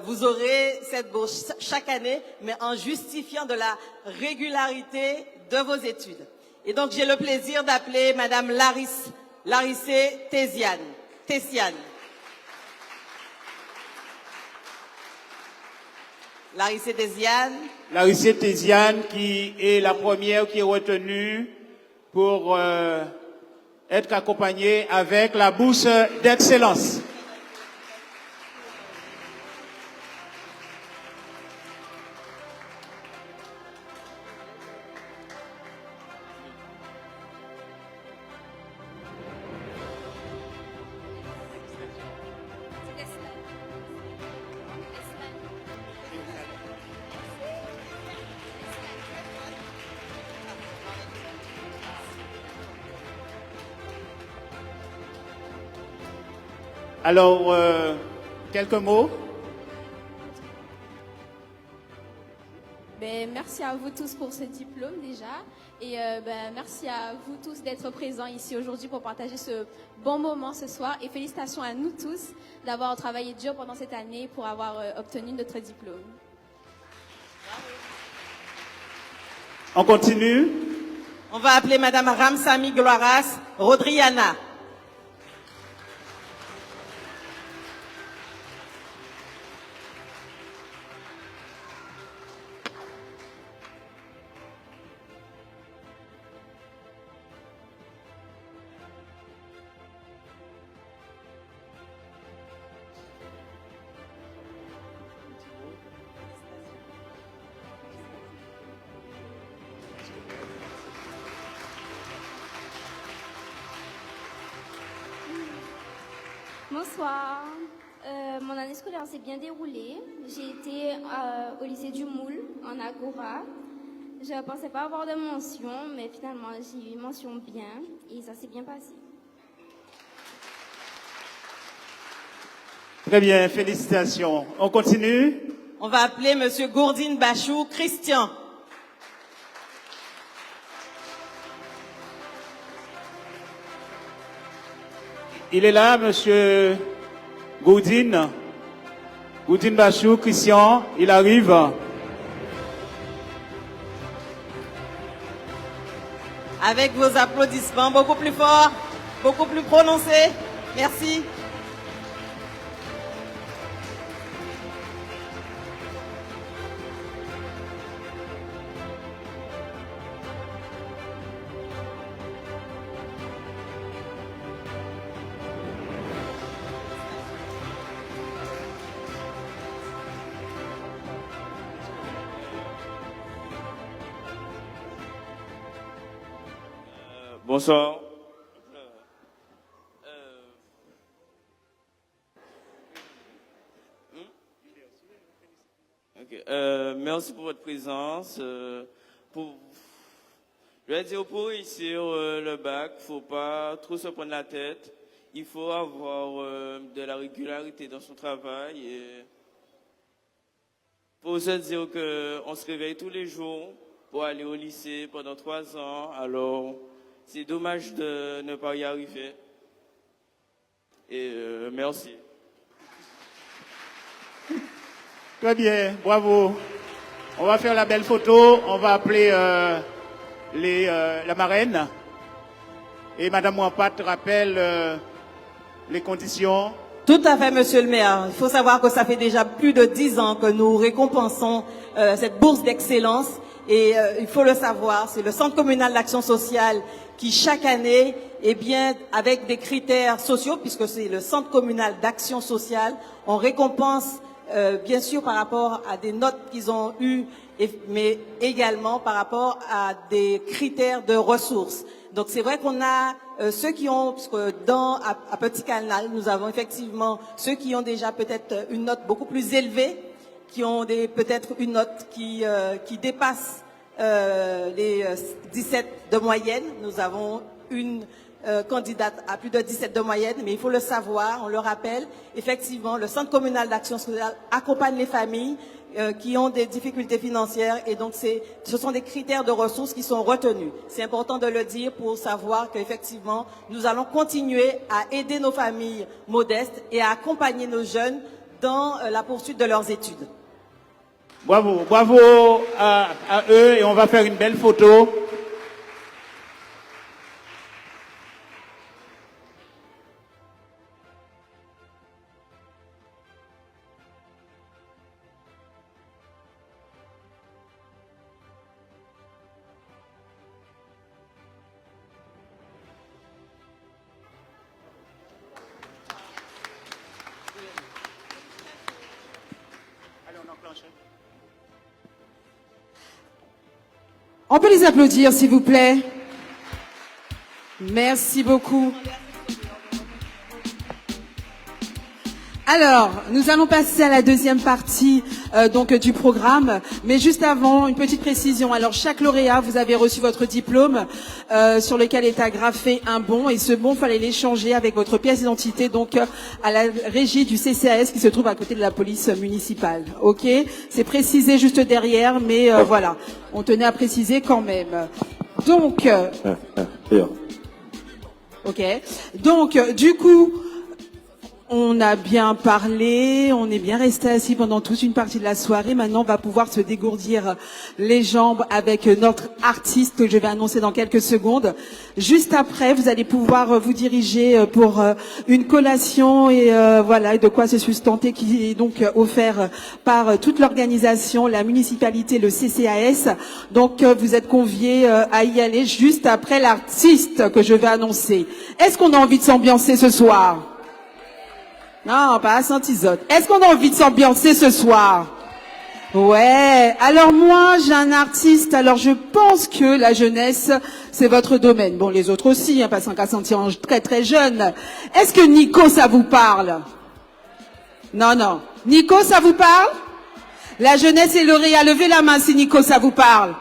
vous aurez cette bourse chaque année, mais en justifiant de la régularité de vos études. Et donc j'ai le plaisir d'appeler Madame Larissé Tessiane. Larissé Tessiane. Larissé Tessiane qui est la première qui est retenue pour être accompagnée avec la bourse d'excellence. Alors, quelques mots. Ben, merci à vous tous pour ce diplôme déjà. Et merci à vous tous d'être présents ici aujourd'hui pour partager ce bon moment ce soir. Et félicitations à nous tous d'avoir travaillé dur pendant cette année pour avoir obtenu notre diplôme. On continue. On va appeler Madame Ramsami Gloiras Rodriana. Bonsoir. Mon année scolaire s'est bien déroulée. J'ai été au lycée du Moule, en Agora. Je ne pensais pas avoir de mention, mais finalement j'ai eu une mention bien et ça s'est bien passé. Très bien, félicitations. On continue. On va appeler Monsieur Gourdine Bachou Christian. Il est là, Monsieur Gourdine. Gourdine Bachou, Christian, il arrive. Avec vos applaudissements beaucoup plus forts, beaucoup plus prononcés. Merci. Bonsoir. Merci pour votre présence. Je vais dire pour réussir le bac, il ne faut pas trop se prendre la tête. Il faut avoir de la régularité dans son travail. Il faut se dire qu'on se réveille tous les jours pour aller au lycée pendant 3 ans. Alors, c'est dommage de ne pas y arriver. Et merci. Très bien, bravo. On va faire la belle photo. On va appeler la marraine. Et Madame Wampat rappelle les conditions. Tout à fait, Monsieur le maire. Il faut savoir que ça fait déjà plus de 10 ans que nous récompensons cette bourse d'excellence. Et il faut le savoir, c'est le Centre communal d'action sociale qui chaque année, eh bien, avec des critères sociaux, puisque c'est le Centre communal d'action sociale, on récompense bien sûr par rapport à des notes qu'ils ont eues, mais également par rapport à des critères de ressources. Donc c'est vrai qu'on a ceux qui ont, parce que à Petit Canal, nous avons effectivement ceux qui ont déjà peut-être une note beaucoup plus élevée, qui ont peut-être une note qui dépasse les 17 de moyenne. Nous avons une candidate à plus de 17 de moyenne, mais il faut le savoir, on le rappelle, effectivement, le Centre communal d'action sociale accompagne les familles qui ont des difficultés financières et donc ce sont des critères de ressources qui sont retenus. C'est important de le dire pour savoir qu'effectivement, nous allons continuer à aider nos familles modestes et à accompagner nos jeunes dans la poursuite de leurs études. Bravo, bravo à eux et on va faire une belle photo. On peut les applaudir, s'il vous plaît. Merci beaucoup. Alors, nous allons passer à la deuxième partie donc du programme, mais juste avant, une petite précision. Alors, chaque lauréat, vous avez reçu votre diplôme sur lequel est agrafé un bon, et ce bon, fallait l'échanger avec votre pièce d'identité, donc à la régie du CCAS qui se trouve à côté de la police municipale. Ok, c'est précisé juste derrière, mais voilà, on tenait à préciser quand même. Donc, ok, donc du coup. On a bien parlé, on est bien resté assis pendant toute une partie de la soirée. Maintenant, on va pouvoir se dégourdir les jambes avec notre artiste que je vais annoncer dans quelques secondes. Juste après, vous allez pouvoir vous diriger pour une collation et voilà, de quoi se sustenter qui est donc offert par toute l'organisation, la municipalité, le CCAS. Donc, vous êtes conviés à y aller juste après l'artiste que je vais annoncer. Est-ce qu'on a envie de s'ambiancer ce soir? Non, pas à Saint-Isote. Est-ce qu'on a envie de s'ambiancer ce soir? Ouais. Alors moi, j'ai un artiste. Alors je pense que la jeunesse, c'est votre domaine. Bon, les autres aussi, hein, parce qu'à sentir très très jeune. Est-ce que Nico, ça vous parle? Non, non. Nico, ça vous parle? La jeunesse et lauréat, levez la main si Nico, ça vous parle.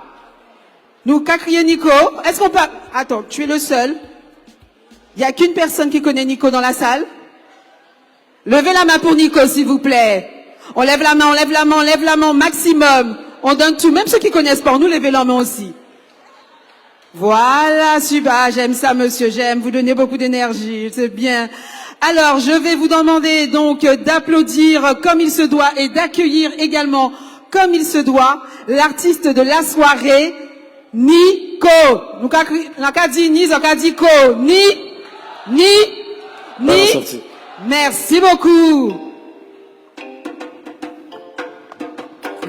Nous, qu'a crié Nico? Est-ce qu'on parle? Attends, tu es le seul. Il n'y a qu'une personne qui connaît Nico dans la salle. Levez la main pour Nico, s'il vous plaît. On lève la main, on lève la main, on lève la main au maximum. On donne tout, même ceux qui connaissent pas, nous levez la main aussi. Voilà, super, j'aime ça, monsieur, j'aime. Vous donnez beaucoup d'énergie, c'est bien. Alors, je vais vous demander donc d'applaudir comme il se doit et d'accueillir également comme il se doit l'artiste de la soirée, Nico. Nous avons dit ni, nous avons dit Nico. Ni. Merci beaucoup.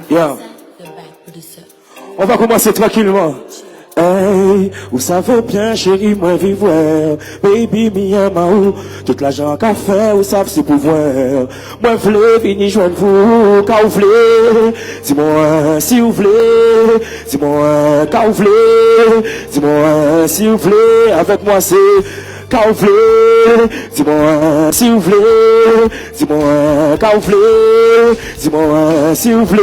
Yeah. On va commencer tranquillement. Hey, vous savez bien, chérie, moi vivre, baby, mi ou toute l'argent qu'a fait, vous savez c'est pour voir. Moi v'lais venir joindre vous, quand vous voulez. Dis-moi si vous voulez, dis-moi quand vous voulez, dis-moi si vous voulez, avec moi c'est quand vous voulez, dis-moi si vous voulez, dis-moi quand vous voulez, dis-moi si vous voulez.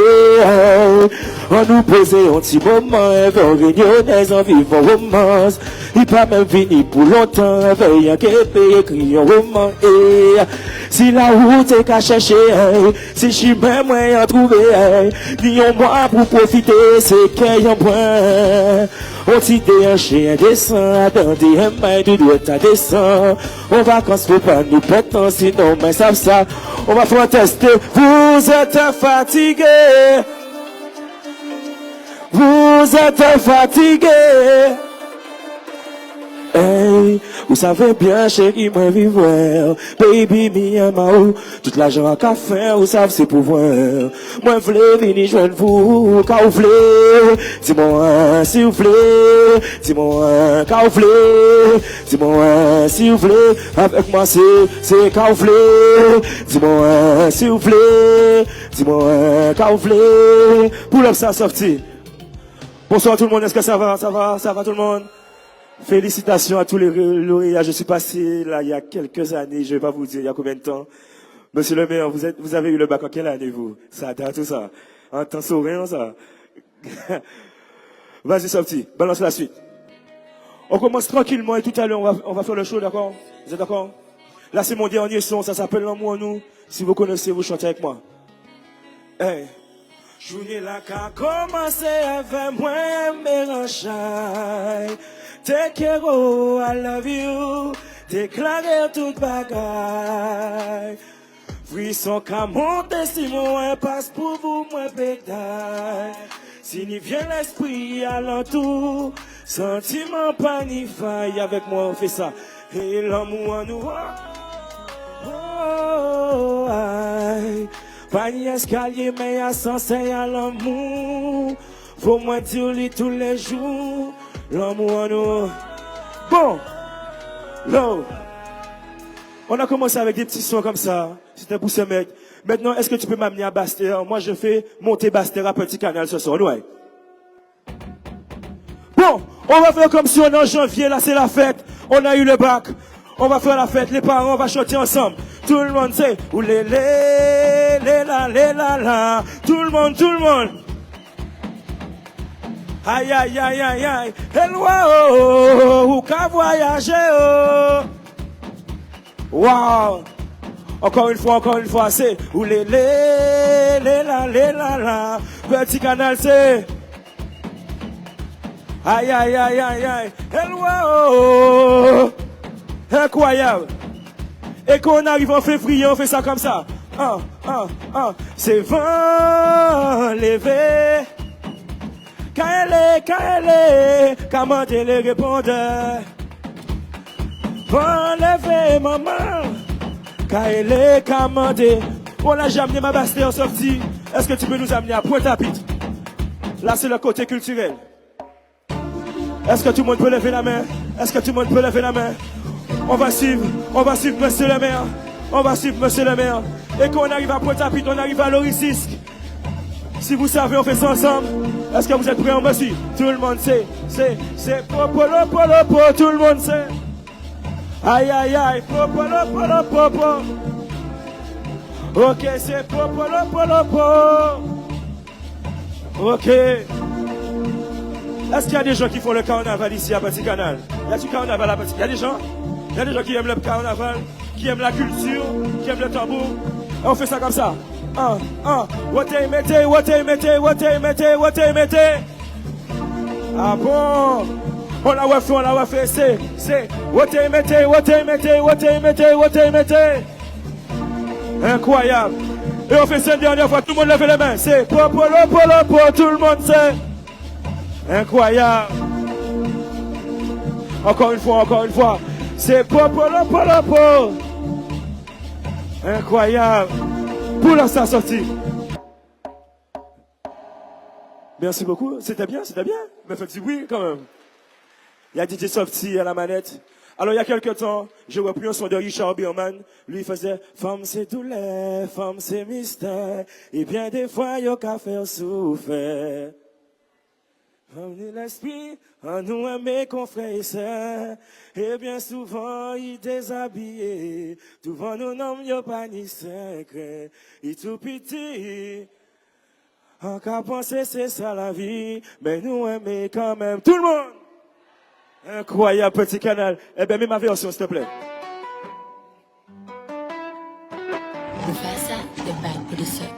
On nous posait un petit moment, réunionnais en vivant romance. Il pas même fini pour longtemps, veillant qu'elle paye écrit un roman. Et si la route est qu'à chercher, si je suis même moins à trouver, ni un mois pour profiter, c'est qu'il y a un point. On t'idée un chien descend, attendez un main du doigt à descend. On va qu'on se fait pas nous pétons, sinon mais savent ça. On va faire tester, vous êtes fatigué. Vous êtes fatigué. Hey, vous savez bien, chérie, moi vivre. Baby, mi ou toute l'argent à café, vous savez, c'est pour voir. Moi, v'lais venir joindre vous, quand vous voulez. Dis-moi, si vous voulez. Dis-moi, quand vous voulez. Dis-moi, si vous voulez. Avec moi, c'est quand vous voulez. Dis-moi, si vous voulez. Dis-moi, quand vous voulez. Pour l'homme, ça sorti. Bonsoir tout le monde, est-ce que ça va? Ça va tout le monde? Félicitations à tous les lauréats. Je suis passé là il y a quelques années, je vais pas vous dire il y a combien de temps. Monsieur le maire, vous avez eu le bac en quelle année vous? Ça date tout ça. En temps sourire ça. Vas-y sorti, balance la suite. On commence tranquillement et tout à l'heure on va faire le show, d'accord? Vous êtes d'accord? Là c'est mon dernier son, ça s'appelle L'amour en nous. Si vous connaissez, vous chantez avec moi. Hey. Journée la qu'a commencé avec moi, mélanchai. Te quiero, I love you. Déclarer toute bagaille. Frisson qu'a monté si moi passe pour vous, moi bétail. Si n'y vient l'esprit alentour, sentiment panifaille. Avec moi on fait ça. Et l'amour en nous. Oh, aïe. Pas ni escalier, mais à sens et à l'amour. Faut moi dire lui tous les jours. L'amour en nous. Bon. Là. On a commencé avec des petits sons comme ça. C'était pour ce mec. Maintenant, est-ce que tu peux m'amener à Bastère? Moi, je fais monter Bastère à Petit Canal ce soir. Ouais. Bon. On va faire comme si on est en janvier. Là, c'est la fête. On a eu le bac. On va faire la fête. Les parents, on va chanter ensemble. Tout le monde sait. Ou les la. Tout le monde. Aïe, aïe, aïe, aïe, aïe. Hello, ou qu'à voyager, oh. Wow. Encore une fois, c'est. Ou les la. Petit Canal, c'est. Aïe, aïe, aïe, aïe, aïe. Hello. Incroyable. Et quand on arrive en février, on fait ça comme ça. C'est vent levé. Kaele, comment les répondeurs. Vent levé, maman. Kaele, comment on a jamais amené ma Bastère sortie. Est-ce que tu peux nous amener à Pointe-à-Pitre? Là, c'est le côté culturel. Est-ce que tout le monde peut lever la main? On va suivre monsieur le maire. Et quand on arrive à Pointe-à-Pitre, on arrive à Loricisque. Si vous savez, on fait ça ensemble. Est-ce que vous êtes prêts? On me suit. Tout le monde sait. C'est popo, tout le monde sait. Aïe, aïe, aïe, popo. Ok, c'est popo. Ok. Est-ce qu'il y a des gens qui font le carnaval ici à Petit Canal? Y a du carnaval à Petit Canal? Il y a des gens qui aiment le carnaval, qui aiment la culture, qui aiment le tambour. Et on fait ça comme ça. What they mettez. Ah bon? On l'a fait, c'est. What they mettez. Incroyable. Et on fait ça une dernière fois, tout le monde lève les mains. C'est popo, tout le monde sait. Incroyable. Encore une fois. C'est popo. Incroyable. Pour la sortie. Merci beaucoup. C'était bien. Mais faites oui quand même. Il y a DJ Softy à la manette. Alors il y a quelques temps, j'ai repris un son de Richard Bierman. Lui faisait femme c'est douleur, femme c'est mystère. Et bien des fois y'a qu'à faire souffrir. Femme de l'esprit, en nous aimer confrères et sœurs. Et bien souvent il déshabillé. Devant nos noms y'a pas ni secret. Il tout petit. En qu'à penser c'est ça la vie. Mais nous aimer quand même. Tout le monde! Incroyable, Petit Canal. Eh bien, mets ma version, s'il te plaît. Mufasa, the bad producer.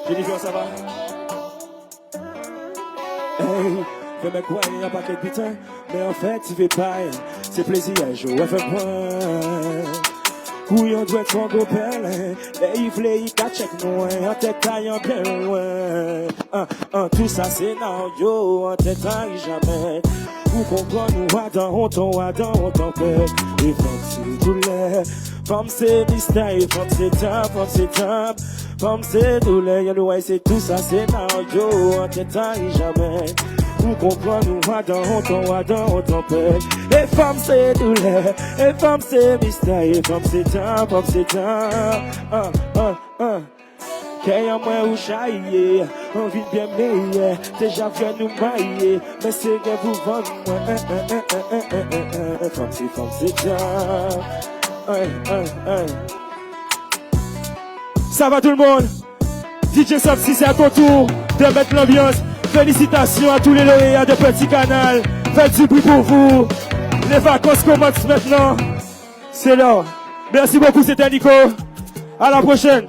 Jennifer, ça va? Hey, fais-moi quoi, il y a pas de mais en fait, tu fais pas. C'est plaisir, je vais faire point. Ou yon doit être en go pelin. Les yves, les yves, check nous, en tête taillant bien loin. Tout ça c'est yo, en tête taille jamais. Ou comprend nous, on t'en peur. Et femme c'est douleur, femme c'est mystère, femme c'est top, femme c'est douleur. Y'a le c'est tout ça c'est yo, en tête taille jamais. Ou comprend nous, on t'en peur. Et femme c'est douleur, et femme c'est mystère, femme c'est top. Qu'est-ce moi ou chahier, envie de bien meilleur, déjà viens nous mailler, mais c'est que vous vendez moi, femme c'est ça va tout le monde? DJ Sapsi, c'est à ton tour de mettre l'ambiance. Félicitations à tous les lauréats de Petit Canal. Faites du bruit pour vous. Les vacances commencent maintenant. C'est l'heure. Merci beaucoup, c'était Nico. À la prochaine.